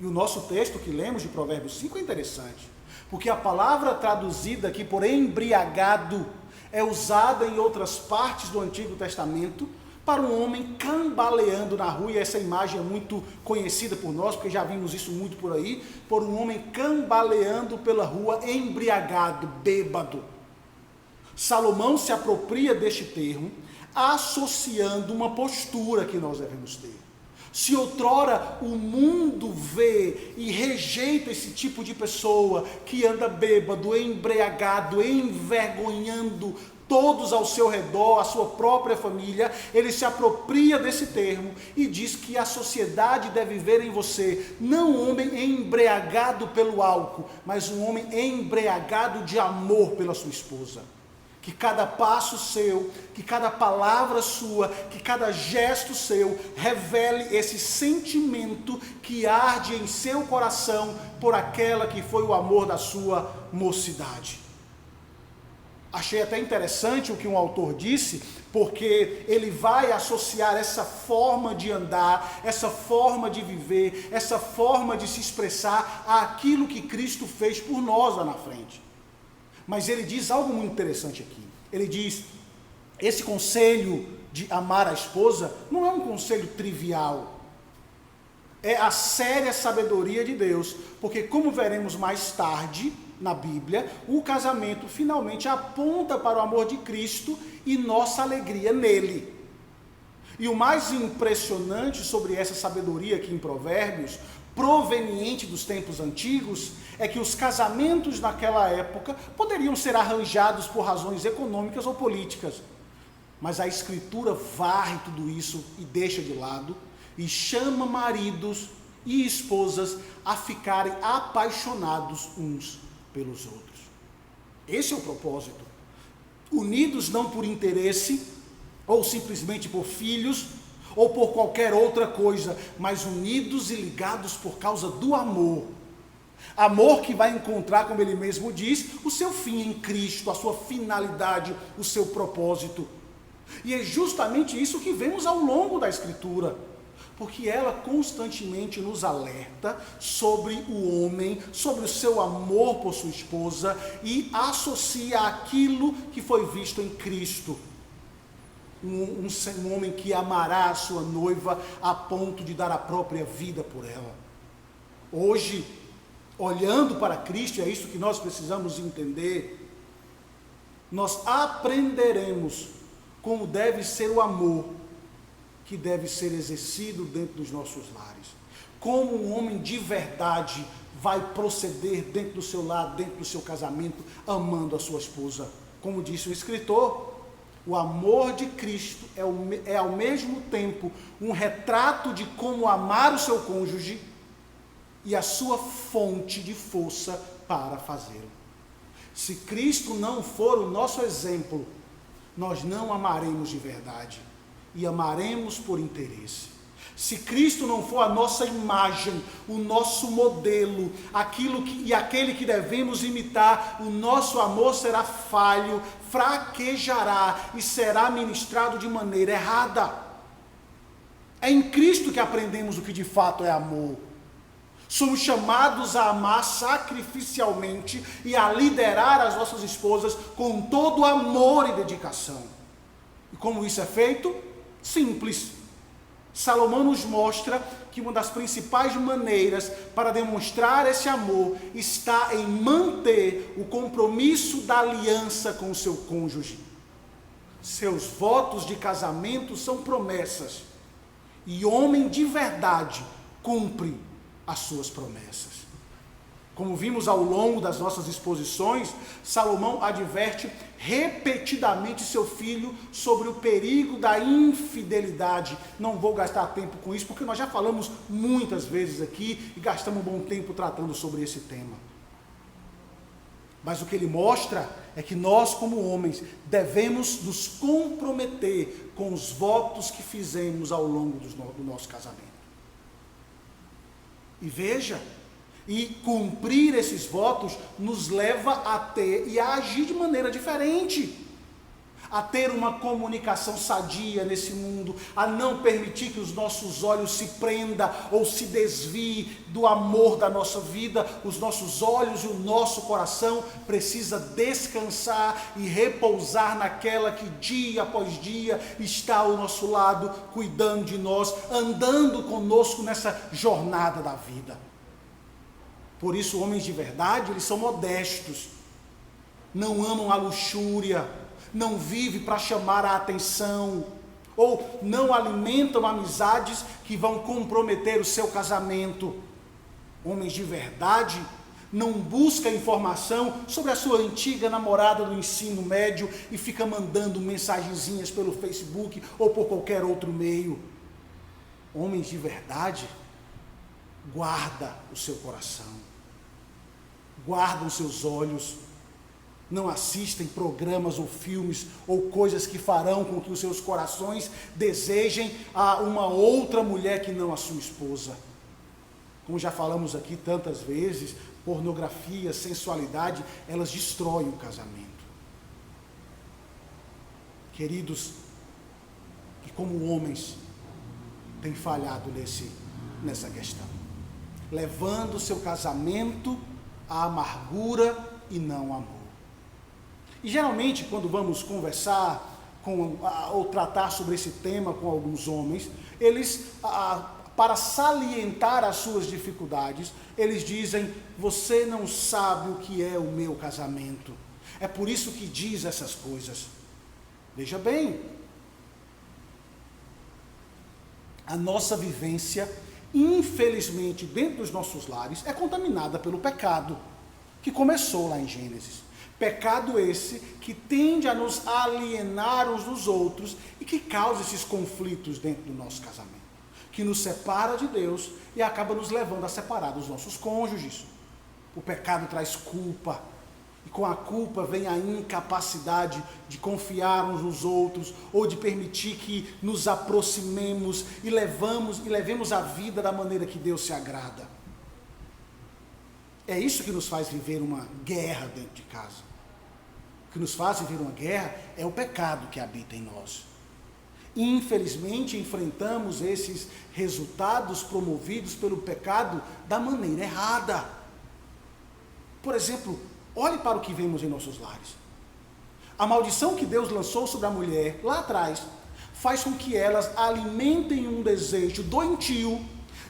E o nosso texto que lemos de Provérbios 5 é interessante, porque a palavra traduzida aqui por embriagado é usada em outras partes do Antigo Testamento para um homem cambaleando na rua, e essa imagem é muito conhecida por nós, porque já vimos isso muito por aí, por um homem cambaleando pela rua embriagado, bêbado. Salomão se apropria deste termo, associando uma postura que nós devemos ter. Se outrora o mundo vê e rejeita esse tipo de pessoa que anda bêbado, embriagado, envergonhando todos ao seu redor, a sua própria família, ele se apropria desse termo e diz que a sociedade deve ver em você não um homem embriagado pelo álcool, mas um homem embriagado de amor pela sua esposa. Que cada passo seu, que cada palavra sua, que cada gesto seu revele esse sentimento que arde em seu coração por aquela que foi o amor da sua mocidade. Achei até interessante o que um autor disse, porque ele vai associar essa forma de andar, essa forma de viver, essa forma de se expressar àquilo que Cristo fez por nós lá na frente. Mas ele diz algo muito interessante aqui. Ele diz, esse conselho de amar a esposa não é um conselho trivial. É a séria sabedoria de Deus, porque como veremos mais tarde na Bíblia, o casamento finalmente aponta para o amor de Cristo e nossa alegria nele. E o mais impressionante sobre essa sabedoria aqui em Provérbios, proveniente dos tempos antigos, é que os casamentos naquela época poderiam ser arranjados por razões econômicas ou políticas, mas a Escritura varre tudo isso e deixa de lado e chama maridos e esposas a ficarem apaixonados uns pelos outros. Esse é o propósito. Unidos não por interesse, ou simplesmente por filhos, ou por qualquer outra coisa, mas unidos e ligados por causa do amor. Amor que vai encontrar, como ele mesmo diz, o seu fim em Cristo, a sua finalidade, o seu propósito. E é justamente isso que vemos ao longo da Escritura, porque ela constantemente nos alerta sobre o homem, sobre o seu amor por sua esposa e associa aquilo que foi visto em Cristo. Um homem que amará a sua noiva a ponto de dar a própria vida por ela. Hoje, olhando para Cristo, é isso que nós precisamos entender, nós aprenderemos como deve ser o amor que deve ser exercido dentro dos nossos lares. Como um homem de verdade vai proceder dentro do seu lar, dentro do seu casamento, amando a sua esposa. Como disse o escritor, o amor de Cristo é ao mesmo tempo um retrato de como amar o seu cônjuge e a sua fonte de força para fazê-lo. Se Cristo não for o nosso exemplo, nós não amaremos de verdade e amaremos por interesse. Se Cristo não for a nossa imagem, o nosso modelo, aquele que devemos imitar, o nosso amor será falho, fraquejará e será ministrado de maneira errada. É em Cristo que aprendemos o que de fato é amor. Somos chamados a amar sacrificialmente e a liderar as nossas esposas com todo amor e dedicação. E como isso é feito? Simples. Salomão nos mostra que uma das principais maneiras para demonstrar esse amor está em manter o compromisso da aliança com o seu cônjuge. Seus votos de casamento são promessas, e homem de verdade cumpre as suas promessas. Como vimos ao longo das nossas exposições, Salomão adverte repetidamente seu filho sobre o perigo da infidelidade. Não vou gastar tempo com isso, porque nós já falamos muitas vezes aqui e gastamos um bom tempo tratando sobre esse tema. Mas o que ele mostra é que nós, como homens, devemos nos comprometer com os votos que fizemos ao longo do nosso casamento. E veja, e cumprir esses votos nos leva a ter e a agir de maneira diferente, a ter uma comunicação sadia nesse mundo, a não permitir que os nossos olhos se prendam ou se desviem do amor da nossa vida. Os nossos olhos e o nosso coração precisa descansar e repousar naquela que dia após dia está ao nosso lado, cuidando de nós, andando conosco nessa jornada da vida. Por isso, homens de verdade, eles são modestos, não amam a luxúria, não vivem para chamar a atenção, ou não alimentam amizades que vão comprometer o seu casamento. Homens de verdade não busca informação sobre a sua antiga namorada do ensino médio e fica mandando mensagenzinhas pelo Facebook ou por qualquer outro meio. Homens de verdade, guarda o seu coração, guarda os seus olhos, não assistem programas ou filmes ou coisas que farão com que os seus corações desejem a uma outra mulher que não a sua esposa. Como já falamos aqui tantas vezes, pornografia, sensualidade, elas destroem o casamento. Queridos, que como homens têm falhado nessa questão, levando o seu casamento à amargura e não ao amor. E geralmente, quando vamos conversar ou tratar sobre esse tema com alguns homens, eles, para salientar as suas dificuldades, eles dizem: você não sabe o que é o meu casamento, é por isso que diz essas coisas. Veja bem, a nossa vivência, infelizmente, dentro dos nossos lares, é contaminada pelo pecado, que começou lá em Gênesis. Pecado esse que tende a nos alienar uns dos outros e que causa esses conflitos dentro do nosso casamento, que nos separa de Deus e acaba nos levando a separar dos nossos cônjuges. O pecado traz culpa, e com a culpa vem a incapacidade de confiar uns nos outros, ou de permitir que nos aproximemos e levemos a vida da maneira que Deus se agrada. É isso que nos faz viver uma guerra dentro de casa. O que nos faz viver uma guerra é o pecado que habita em nós. Infelizmente, enfrentamos esses resultados promovidos pelo pecado da maneira errada. Por exemplo, olhe para o que vemos em nossos lares. A maldição que Deus lançou sobre a mulher lá atrás faz com que elas alimentem um desejo doentio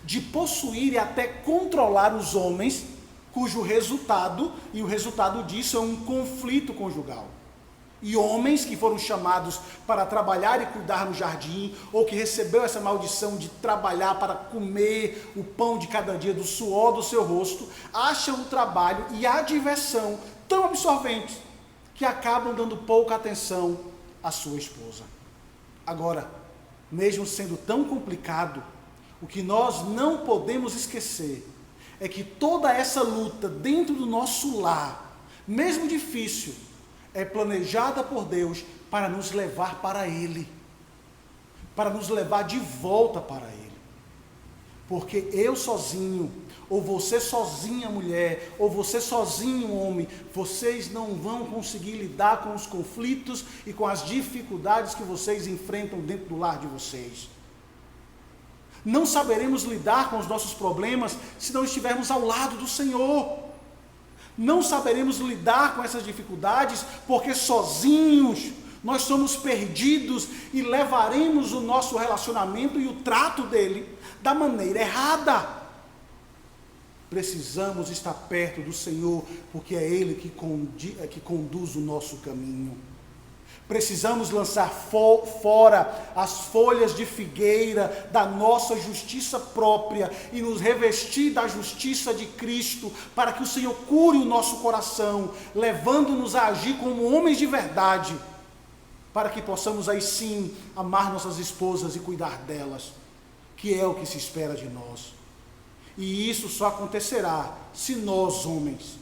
de possuir e até controlar os homens, cujo resultado, e o resultado disso é um conflito conjugal. E homens que foram chamados para trabalhar e cuidar no jardim, ou que recebeu essa maldição de trabalhar para comer o pão de cada dia do suor do seu rosto, acham o trabalho e a diversão tão absorventes que acabam dando pouca atenção à sua esposa. Agora, mesmo sendo tão complicado, o que nós não podemos esquecer é que toda essa luta dentro do nosso lar, mesmo difícil, é planejada por Deus para nos levar para Ele, para nos levar de volta para Ele. Porque eu sozinho, ou você sozinha mulher, ou você sozinho homem, vocês não vão conseguir lidar com os conflitos e com as dificuldades que vocês enfrentam dentro do lar de vocês. Não saberemos lidar com os nossos problemas se não estivermos ao lado do Senhor. Não saberemos lidar com essas dificuldades porque sozinhos nós somos perdidos e levaremos o nosso relacionamento e o trato dele da maneira errada. Precisamos estar perto do Senhor porque é Ele que conduz o nosso caminho. Precisamos lançar fora as folhas de figueira da nossa justiça própria e nos revestir da justiça de Cristo, para que o Senhor cure o nosso coração, levando-nos a agir como homens de verdade, para que possamos aí sim amar nossas esposas e cuidar delas, que é o que se espera de nós. E isso só acontecerá se nós, homens,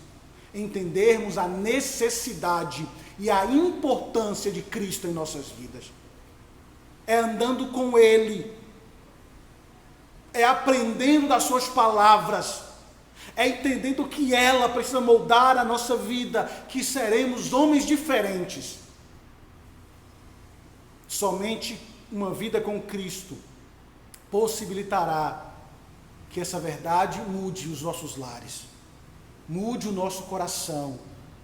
entendermos a necessidade e a importância de Cristo em nossas vidas. É andando com Ele, é aprendendo das suas palavras, é entendendo que ela precisa moldar a nossa vida, que seremos homens diferentes. Somente uma vida com Cristo possibilitará que essa verdade mude os nossos lares, mude o nosso coração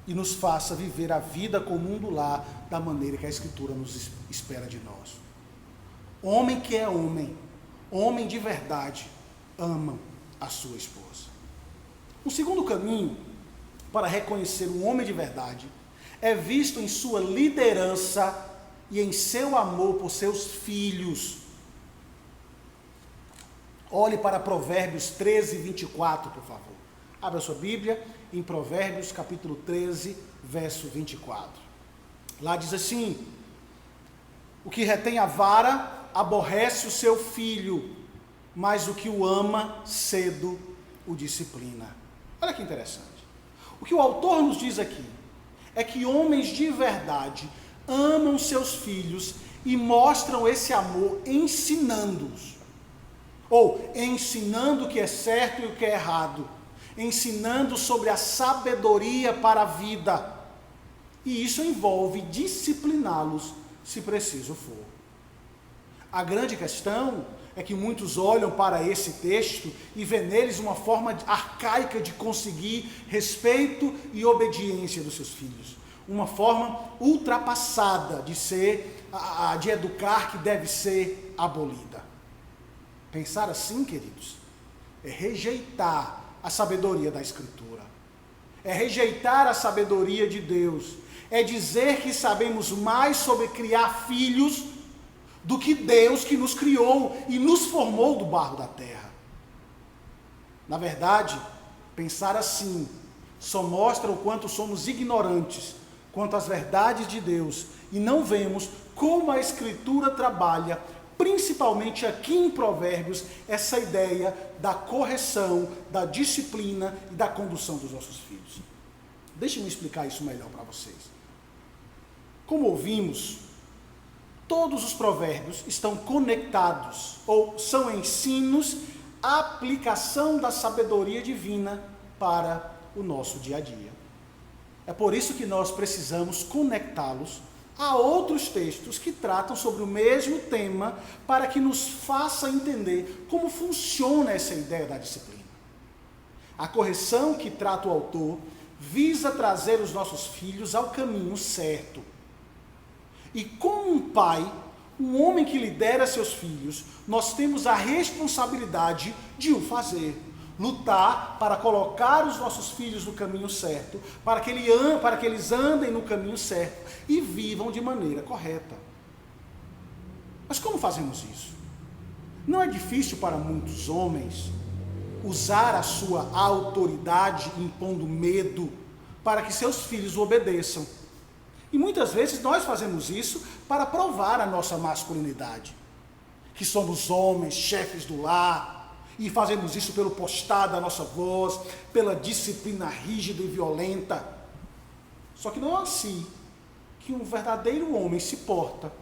e nos faça viver a vida comum do lar da maneira que a Escritura nos espera de nós. Homem que é homem, homem de verdade, ama a sua esposa. O segundo caminho para reconhecer um homem de verdade é visto em sua liderança e em seu amor por seus filhos. Olhe para Provérbios 13, 24, por favor. Abra sua Bíblia em Provérbios capítulo 13, verso 24. Lá diz assim: o que retém a vara aborrece o seu filho, mas o que o ama cedo o disciplina. Olha que interessante. O que o autor nos diz aqui é que homens de verdade amam seus filhos e mostram esse amor ensinando-os, ou ensinando o que é certo e o que é errado, ensinando sobre a sabedoria para a vida, e isso envolve discipliná-los se preciso for. A grande questão é que muitos olham para esse texto e vê neles uma forma arcaica de conseguir respeito e obediência dos seus filhos, uma forma ultrapassada de educar que deve ser abolida. Pensar assim, queridos, é rejeitar a sabedoria da Escritura, é rejeitar a sabedoria de Deus, é dizer que sabemos mais sobre criar filhos do que Deus que nos criou e nos formou do barro da terra. Na verdade, pensar assim só mostra o quanto somos ignorantes quanto às verdades de Deus e não vemos como a Escritura trabalha, principalmente aqui em Provérbios, essa ideia da correção, da disciplina e da condução dos nossos filhos. Deixe-me explicar isso melhor para vocês. Como ouvimos, todos os provérbios estão conectados, ou são ensinos, aplicação da sabedoria divina para o nosso dia a dia. É por isso que nós precisamos conectá-los a outros textos que tratam sobre o mesmo tema, para que nos faça entender como funciona essa ideia da disciplina. A correção que trata o autor visa trazer os nossos filhos ao caminho certo. E como um pai, um homem que lidera seus filhos, nós temos a responsabilidade de o fazer. Lutar para colocar os nossos filhos no caminho certo, para que eles andem no caminho certo e vivam de maneira correta. Mas como fazemos isso? Não é difícil para muitos homens usar a sua autoridade impondo medo para que seus filhos o obedeçam. E muitas vezes nós fazemos isso para provar a nossa masculinidade, que somos homens, chefes do lar, e fazemos isso pelo postar da nossa voz, pela disciplina rígida e violenta. Só que não é assim que um verdadeiro homem se porta.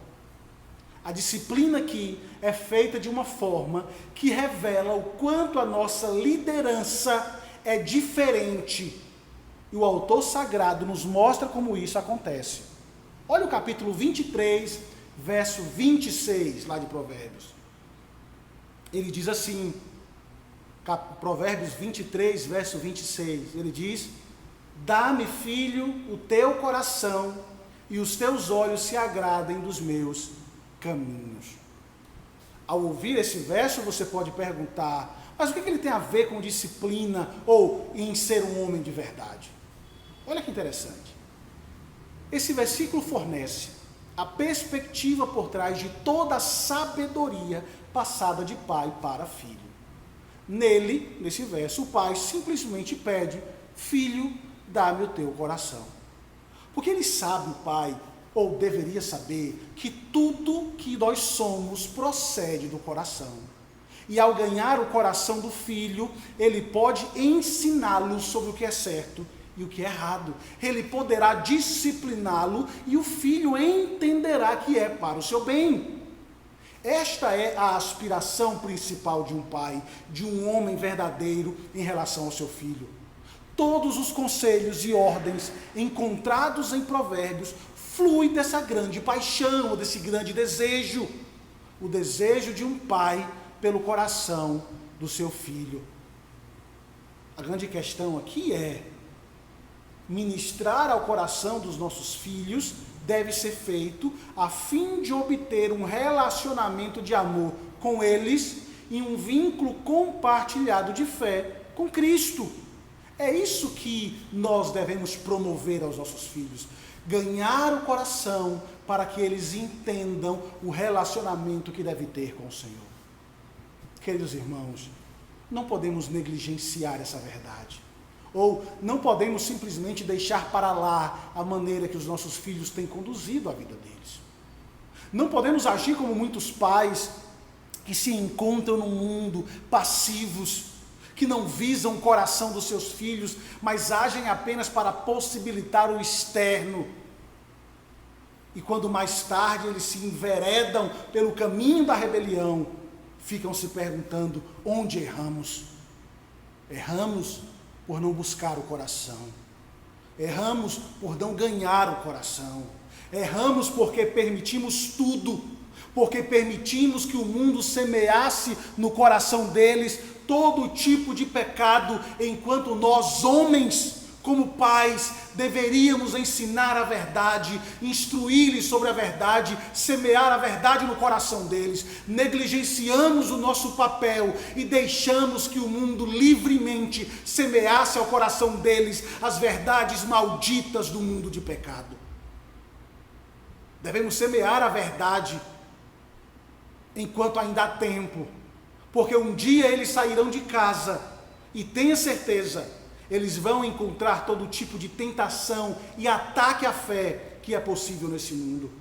A disciplina aqui é feita de uma forma que revela o quanto a nossa liderança é diferente. E o autor sagrado nos mostra como isso acontece. Olha o capítulo 23, verso 26, lá de Provérbios. Ele diz assim, Provérbios 23, verso 26, ele diz: dá-me, filho, o teu coração, e os teus olhos se agradem dos meus caminhos. Ao ouvir esse verso, você pode perguntar, mas o que ele tem a ver com disciplina ou em ser um homem de verdade? Olha que interessante. Esse versículo fornece a perspectiva por trás de toda a sabedoria passada de pai para filho. Nele, nesse verso, o pai simplesmente pede: filho, dá-me o teu coração. Porque ele sabe, o pai, ou deveria saber, que tudo que nós somos procede do coração. E ao ganhar o coração do filho, ele pode ensiná-lo sobre o que é certo e o que é errado. Ele poderá discipliná-lo e o filho entenderá que é para o seu bem. Esta é a aspiração principal de um pai, de um homem verdadeiro em relação ao seu filho. Todos os conselhos e ordens encontrados em Provérbios fluem dessa grande paixão, desse grande desejo, o desejo de um pai pelo coração do seu filho. A grande questão aqui é: ministrar ao coração dos nossos filhos deve ser feito a fim de obter um relacionamento de amor com eles e um vínculo compartilhado de fé com Cristo. É isso que nós devemos promover aos nossos filhos, ganhar o coração para que eles entendam o relacionamento que deve ter com o Senhor. Queridos irmãos, não podemos negligenciar essa verdade. Ou não podemos simplesmente deixar para lá a maneira que os nossos filhos têm conduzido a vida deles. Não podemos agir como muitos pais que se encontram no mundo passivos, que não visam o coração dos seus filhos, mas agem apenas para possibilitar o externo. E quando mais tarde eles se enveredam pelo caminho da rebelião, ficam se perguntando: onde erramos? Erramos por não buscar o coração. Erramos por não ganhar o coração. Erramos porque permitimos tudo, porque permitimos que o mundo semeasse no coração deles todo tipo de pecado, enquanto nós, homens, como pais, deveríamos ensinar a verdade, instruí-los sobre a verdade, semear a verdade no coração deles. Negligenciamos o nosso papel e deixamos que o mundo livremente semeasse ao coração deles as verdades malditas do mundo de pecado. Devemos semear a verdade enquanto ainda há tempo, porque um dia eles sairão de casa e tenha certeza, eles vão encontrar todo tipo de tentação e ataque à fé que é possível nesse mundo.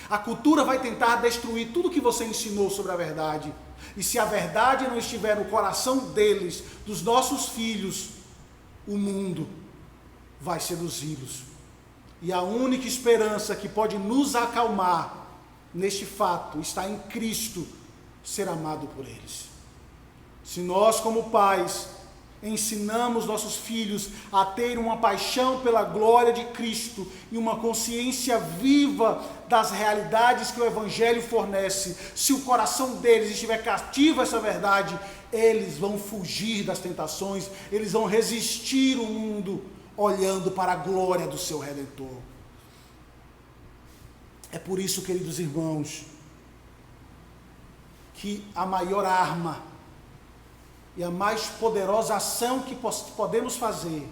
A cultura vai tentar destruir tudo que você ensinou sobre a verdade. E se a verdade não estiver no coração deles, dos nossos filhos, o mundo vai seduzi-los. E a única esperança que pode nos acalmar neste fato está em Cristo ser amado por eles. Se nós, como pais, ensinamos nossos filhos a ter uma paixão pela glória de Cristo e uma consciência viva das realidades que o Evangelho fornece, se o coração deles estiver cativo a essa verdade, eles vão fugir das tentações, eles vão resistir o mundo, olhando para a glória do seu Redentor. É por isso, queridos irmãos, que a maior arma e a mais poderosa ação que podemos fazer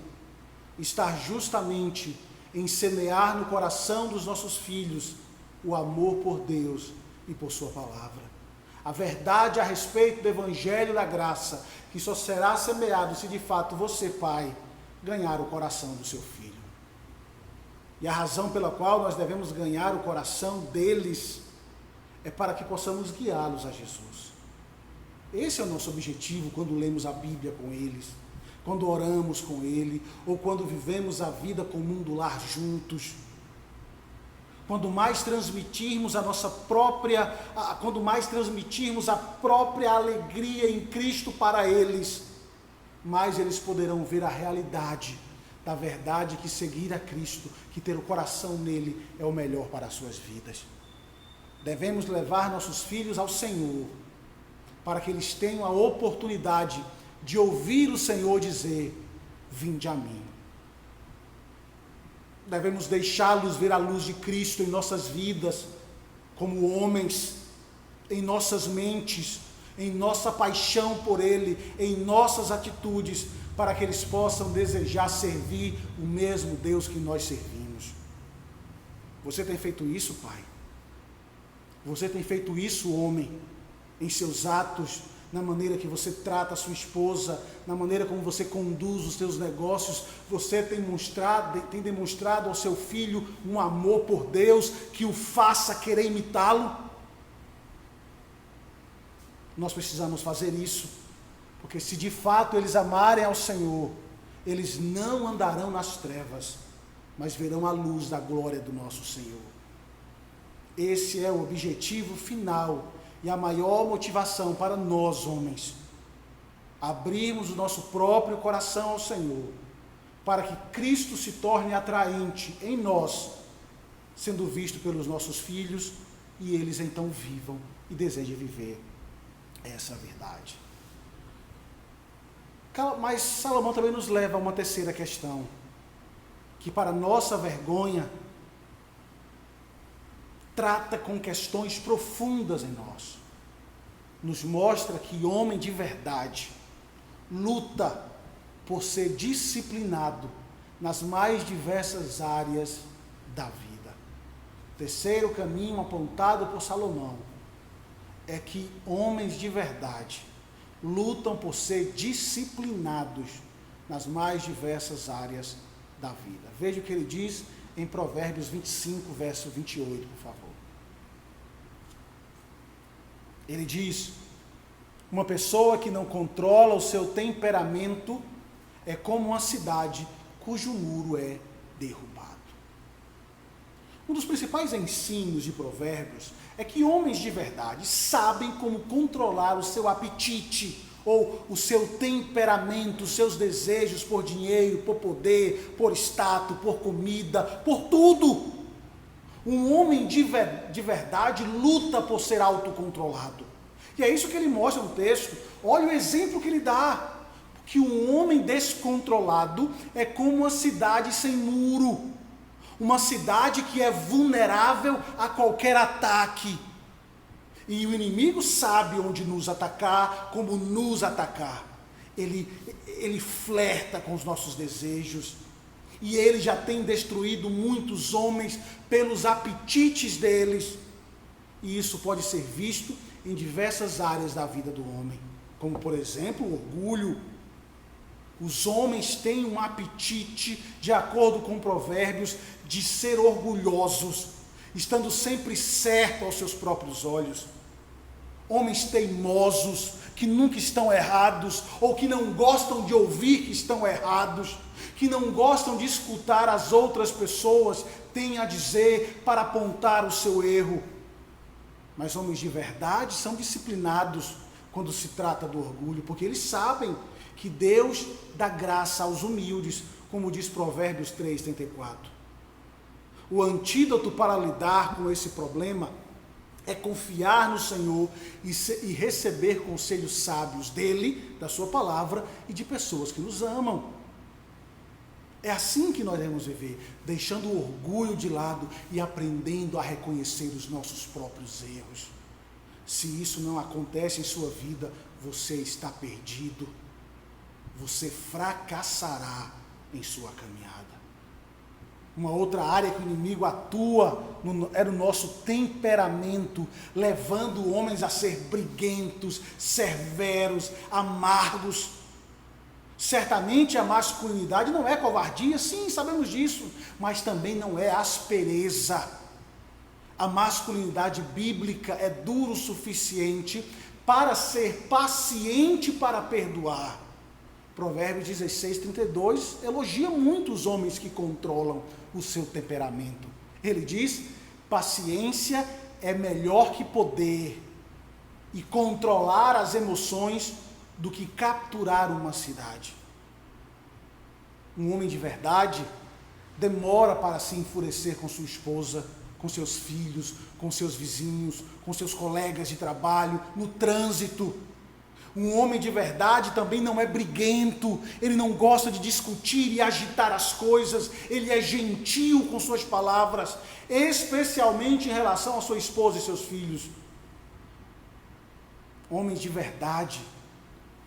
está justamente em semear no coração dos nossos filhos o amor por Deus e por sua palavra. A verdade a respeito do Evangelho da graça, que só será semeado se de fato você, pai, ganhar o coração do seu filho. E a razão pela qual nós devemos ganhar o coração deles é para que possamos guiá-los a Jesus. Esse é o nosso objetivo quando lemos a Bíblia com eles, quando oramos com ele, ou quando vivemos a vida comum do lar juntos. Quando mais transmitirmos quando mais transmitirmos a própria alegria em Cristo para eles, mais eles poderão ver a realidade da verdade que seguir a Cristo, que ter o coração nele é o melhor para as suas vidas. Devemos levar nossos filhos ao Senhor, para que eles tenham a oportunidade de ouvir o Senhor dizer: vinde a mim. Devemos deixá-los ver a luz de Cristo em nossas vidas, como homens, em nossas mentes, em nossa paixão por Ele, em nossas atitudes, para que eles possam desejar servir o mesmo Deus que nós servimos. Você tem feito isso, pai? Você tem feito isso, homem, em seus atos, na maneira que você trata a sua esposa, na maneira como você conduz os seus negócios? Você tem demonstrado ao seu filho um amor por Deus que o faça querer imitá-lo? Nós precisamos fazer isso, porque se de fato eles amarem ao Senhor, eles não andarão nas trevas, mas verão a luz da glória do nosso Senhor. Esse é o objetivo final e a maior motivação para nós, homens, abrirmos o nosso próprio coração ao Senhor, para que Cristo se torne atraente em nós, sendo visto pelos nossos filhos, e eles então vivam e desejem viver essa verdade. Mas Salomão também nos leva a uma terceira questão, que para nossa vergonha trata com questões profundas em nós. Nos mostra que homem de verdade luta por ser disciplinado nas mais diversas áreas da vida. O terceiro caminho apontado por Salomão é que homens de verdade lutam por ser disciplinados nas mais diversas áreas da vida. Veja o que ele diz em Provérbios 25, verso 28, por favor. Ele diz: uma pessoa que não controla o seu temperamento é como uma cidade cujo muro é derrubado. Um dos principais ensinos de Provérbios é que homens de verdade sabem como controlar o seu apetite, ou o seu temperamento, os seus desejos por dinheiro, por poder, por status, por comida, por tudo. Um homem de verdade luta por ser autocontrolado. E é isso que ele mostra no texto. Olha o exemplo que ele dá. Que um homem descontrolado é como uma cidade sem muro. Uma cidade que é vulnerável a qualquer ataque. E o inimigo sabe onde nos atacar, como nos atacar. Ele flerta com os nossos desejos. E ele já tem destruído muitos homens pelos apetites deles. E isso pode ser visto em diversas áreas da vida do homem. Como, por exemplo, o orgulho. Os homens têm um apetite, de acordo com Provérbios, de ser orgulhosos, estando sempre certo aos seus próprios olhos. Homens teimosos, que nunca estão errados, ou que não gostam de ouvir que estão errados, que não gostam de escutar as outras pessoas têm a dizer para apontar o seu erro. Mas homens de verdade são disciplinados quando se trata do orgulho, porque eles sabem que Deus dá graça aos humildes, como diz Provérbios 3:34. O antídoto para lidar com esse problema é confiar no Senhor e receber conselhos sábios dele, da sua palavra e de pessoas que nos amam. É assim que nós devemos viver, deixando o orgulho de lado e aprendendo a reconhecer os nossos próprios erros. Se isso não acontece em sua vida, você está perdido. Você fracassará em sua caminhada. Uma outra área que o inimigo atua é no nosso temperamento, levando homens a ser briguentos, severos, amargos. Certamente a masculinidade não é covardia, sim, sabemos disso, mas também não é aspereza. A masculinidade bíblica é duro o suficiente para ser paciente para perdoar. Provérbios 16:32 elogia muito os homens que controlam o seu temperamento. Ele diz: paciência é melhor que poder, e controlar as emoções do que capturar uma cidade. Um homem de verdade demora para se enfurecer com sua esposa, com seus filhos, com seus vizinhos, com seus colegas de trabalho, no trânsito. Um homem de verdade também não é briguento, ele não gosta de discutir e agitar as coisas, ele é gentil com suas palavras, especialmente em relação à sua esposa e seus filhos. Homens de verdade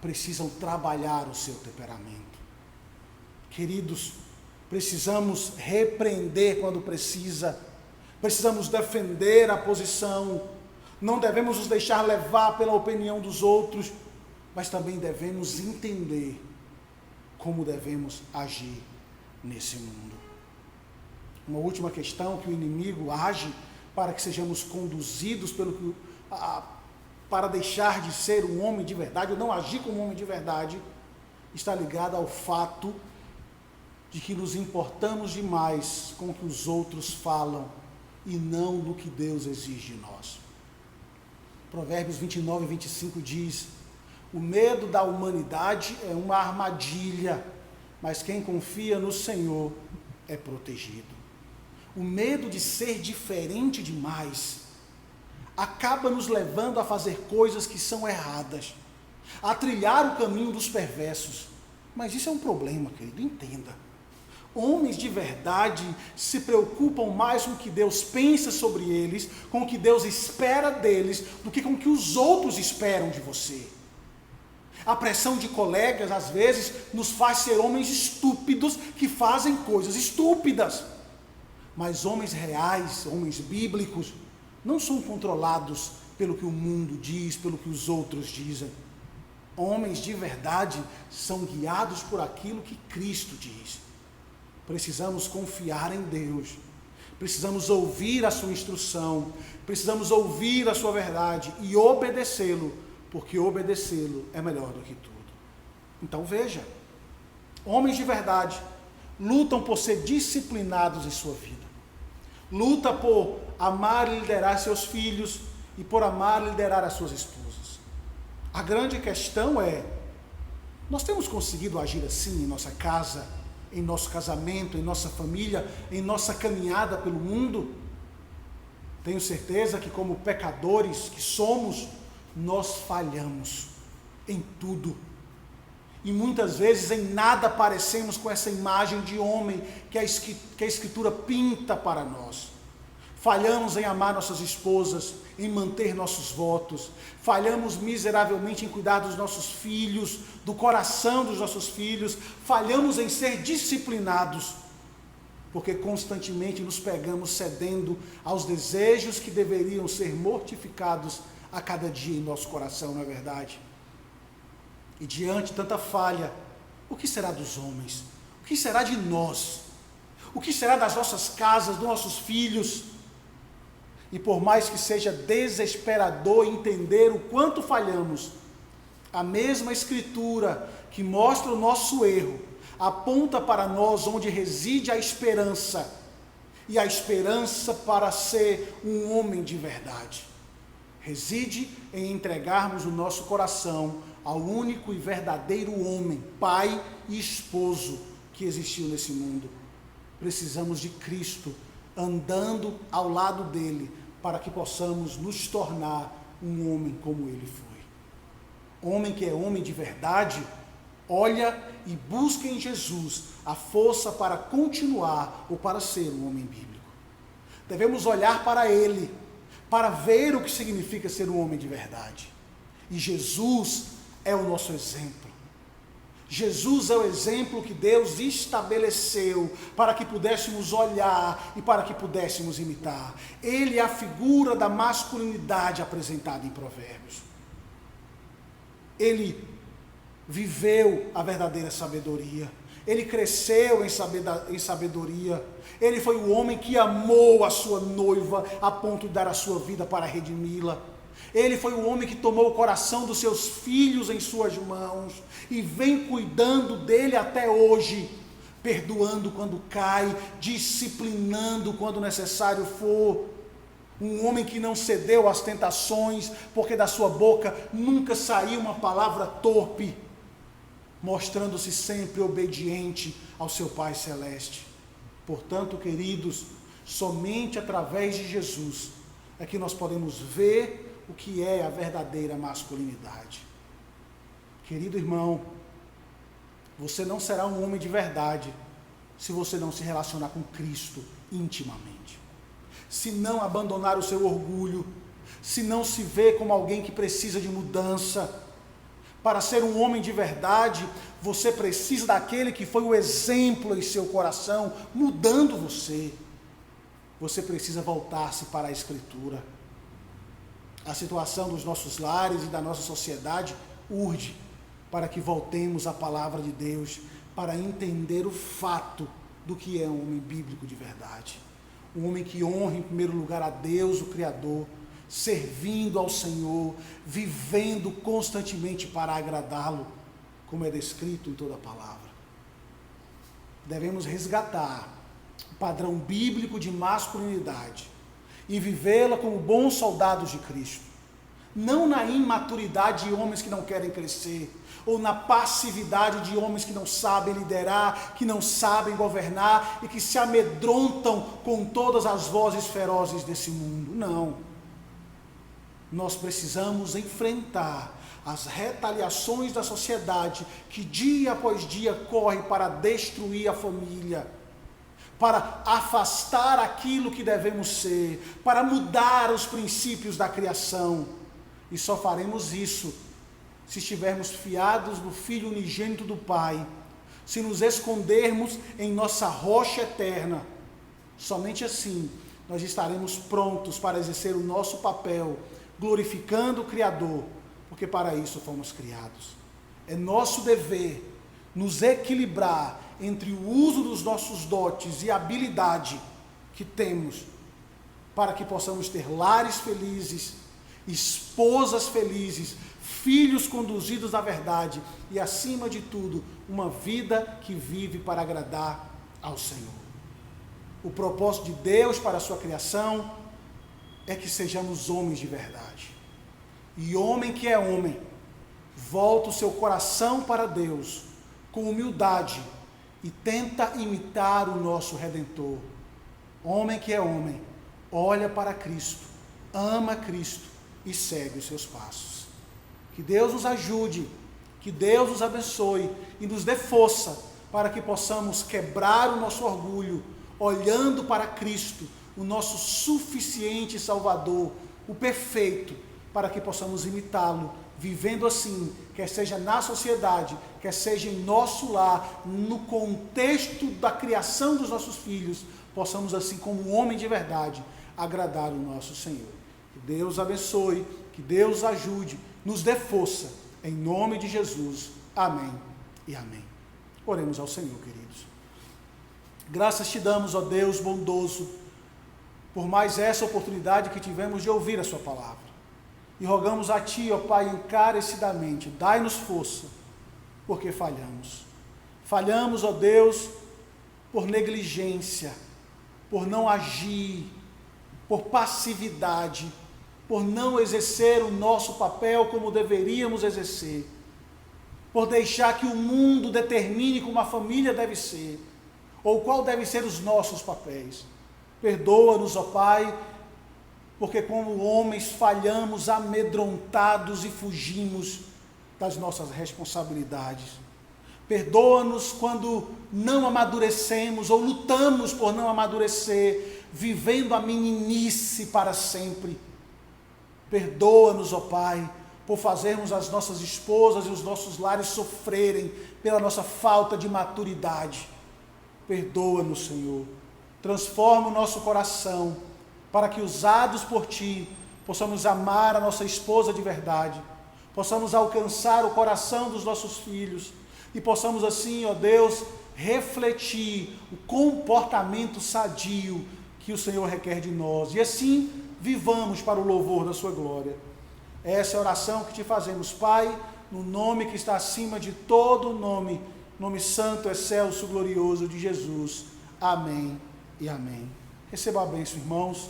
precisam trabalhar o seu temperamento. Queridos, precisamos repreender quando precisa, precisamos defender a posição, não devemos nos deixar levar pela opinião dos outros, mas também devemos entender como devemos agir nesse mundo. Uma última questão que o inimigo age para que sejamos conduzidos para deixar de ser um homem de verdade, ou não agir como um homem de verdade, está ligada ao fato de que nos importamos demais com o que os outros falam e não do que Deus exige de nós. Provérbios 29:25 diz: o medo da humanidade é uma armadilha, mas quem confia no Senhor é protegido. O medo de ser diferente demais acaba nos levando a fazer coisas que são erradas, a trilhar o caminho dos perversos. Mas isso é um problema, querido, entenda. Homens de verdade se preocupam mais com o que Deus pensa sobre eles, com o que Deus espera deles, do que com o que os outros esperam de você. A pressão de colegas, às vezes, nos faz ser homens estúpidos que fazem coisas estúpidas. Mas homens reais, homens bíblicos, não são controlados pelo que o mundo diz, pelo que os outros dizem. Homens de verdade são guiados por aquilo que Cristo diz. Precisamos confiar em Deus. Precisamos ouvir a sua instrução. Precisamos ouvir a sua verdade e obedecê-lo, porque obedecê-lo é melhor do que tudo. Então veja, homens de verdade lutam por ser disciplinados em sua vida. Luta por amar e liderar seus filhos e por amar e liderar as suas esposas. A grande questão é, nós temos conseguido agir assim em nossa casa, em nosso casamento, em nossa família, em nossa caminhada pelo mundo? Tenho certeza que, como pecadores que somos, nós falhamos em tudo. E muitas vezes em nada parecemos com essa imagem de homem que a Escritura pinta para nós. Falhamos em amar nossas esposas, em manter nossos votos. Falhamos miseravelmente em cuidar dos nossos filhos, do coração dos nossos filhos. Falhamos em ser disciplinados, porque constantemente nos pegamos cedendo aos desejos que deveriam ser mortificados a cada dia em nosso coração, não é verdade? E diante de tanta falha, o que será dos homens? O que será de nós? O que será das nossas casas, dos nossos filhos? E por mais que seja desesperador entender o quanto falhamos, a mesma Escritura que mostra o nosso erro, aponta para nós onde reside a esperança, e a esperança para ser um homem de verdade. Reside em entregarmos o nosso coração ao único e verdadeiro homem, pai e esposo que existiu nesse mundo. Precisamos de Cristo, andando ao lado dele, para que possamos nos tornar um homem como ele foi. Homem que é homem de verdade, olha e busca em Jesus a força para continuar ou para ser um homem bíblico. Devemos olhar para ele, para ver o que significa ser um homem de verdade. E Jesus é o nosso exemplo. Jesus é o exemplo que Deus estabeleceu para que pudéssemos olhar e para que pudéssemos imitar. Ele é a figura da masculinidade apresentada em Provérbios. Ele viveu a verdadeira sabedoria. Ele cresceu em sabedoria. Ele foi o homem que amou a sua noiva a ponto de dar a sua vida para redimi-la. Ele foi o homem que tomou o coração dos seus filhos em suas mãos e vem cuidando dele até hoje, perdoando quando cai, disciplinando quando necessário for. Um homem que não cedeu às tentações, porque da sua boca nunca saiu uma palavra torpe, mostrando-se sempre obediente ao seu Pai Celeste. Portanto, queridos, somente através de Jesus é que nós podemos ver o que é a verdadeira masculinidade. Querido irmão, você não será um homem de verdade se você não se relacionar com Cristo intimamente. Se não abandonar o seu orgulho, se não se ver como alguém que precisa de mudança. Para ser um homem de verdade, você precisa daquele que foi o exemplo em seu coração, mudando você. Você precisa voltar-se para a Escritura. A situação dos nossos lares e da nossa sociedade urge para que voltemos à palavra de Deus, para entender o fato do que é um homem bíblico de verdade. Um homem que honra em primeiro lugar a Deus, o Criador, servindo ao Senhor, vivendo constantemente para agradá-lo, como é descrito em toda a palavra. Devemos resgatar o padrão bíblico de masculinidade e vivê-la como bons soldados de Cristo. Não na imaturidade de homens que não querem crescer, ou na passividade de homens que não sabem liderar, que não sabem governar e que se amedrontam com todas as vozes ferozes desse mundo. Não. Nós precisamos enfrentar as retaliações da sociedade que dia após dia corre para destruir a família, para afastar aquilo que devemos ser, para mudar os princípios da criação. E só faremos isso se estivermos fiados no Filho unigênito do Pai, se nos escondermos em nossa rocha eterna. Somente assim nós estaremos prontos para exercer o nosso papel, glorificando o Criador, porque para isso fomos criados. É nosso dever nos equilibrar entre o uso dos nossos dotes e habilidade que temos para que possamos ter lares felizes, esposas felizes, filhos conduzidos na verdade e, acima de tudo, uma vida que vive para agradar ao Senhor. O propósito de Deus para a sua criação é que sejamos homens de verdade. E homem que é homem, volta o seu coração para Deus com humildade e tenta imitar o nosso Redentor. Homem que é homem, olha para Cristo, ama Cristo e segue os seus passos. Que Deus nos ajude, que Deus nos abençoe e nos dê força para que possamos quebrar o nosso orgulho, olhando para Cristo, o nosso suficiente Salvador, o perfeito, para que possamos imitá-lo, vivendo assim, quer seja na sociedade, quer seja em nosso lar, no contexto da criação dos nossos filhos, possamos assim, como um homem de verdade, agradar o nosso Senhor. Que Deus abençoe, que Deus ajude, nos dê força, em nome de Jesus. Amém e amém. Oremos ao Senhor, queridos. Graças te damos, ó Deus bondoso, por mais essa oportunidade que tivemos de ouvir a sua palavra. E rogamos a ti, ó Pai, encarecidamente, dai-nos força, porque falhamos. Falhamos, ó Deus, por negligência, por não agir, por passividade, por não exercer o nosso papel como deveríamos exercer, por deixar que o mundo determine como a família deve ser, ou qual devem ser os nossos papéis. Perdoa-nos, ó Pai, porque como homens falhamos amedrontados e fugimos das nossas responsabilidades. Perdoa-nos quando não amadurecemos ou lutamos por não amadurecer, vivendo a meninice para sempre. Perdoa-nos, ó Pai, por fazermos as nossas esposas e os nossos lares sofrerem pela nossa falta de maturidade. Perdoa-nos, Senhor. Transforma o nosso coração para que, usados por Ti, possamos amar a nossa esposa de verdade, possamos alcançar o coração dos nossos filhos e possamos assim, ó Deus, refletir o comportamento sadio que o Senhor requer de nós e assim vivamos para o louvor da Sua glória. Essa é a oração que Te fazemos, Pai, no nome que está acima de todo nome, nome santo, excelso, glorioso de Jesus. Amém e amém. Receba a bênção, irmãos.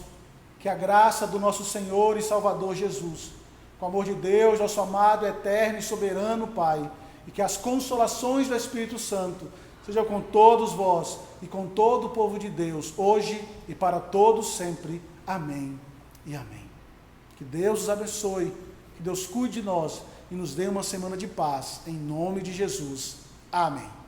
Que a graça do nosso Senhor e Salvador Jesus, com o amor de Deus, nosso amado, eterno e soberano Pai, e que as consolações do Espírito Santo sejam com todos vós e com todo o povo de Deus, hoje e para todos sempre. Amém e amém. Que Deus os abençoe, que Deus cuide de nós e nos dê uma semana de paz, em nome de Jesus. Amém.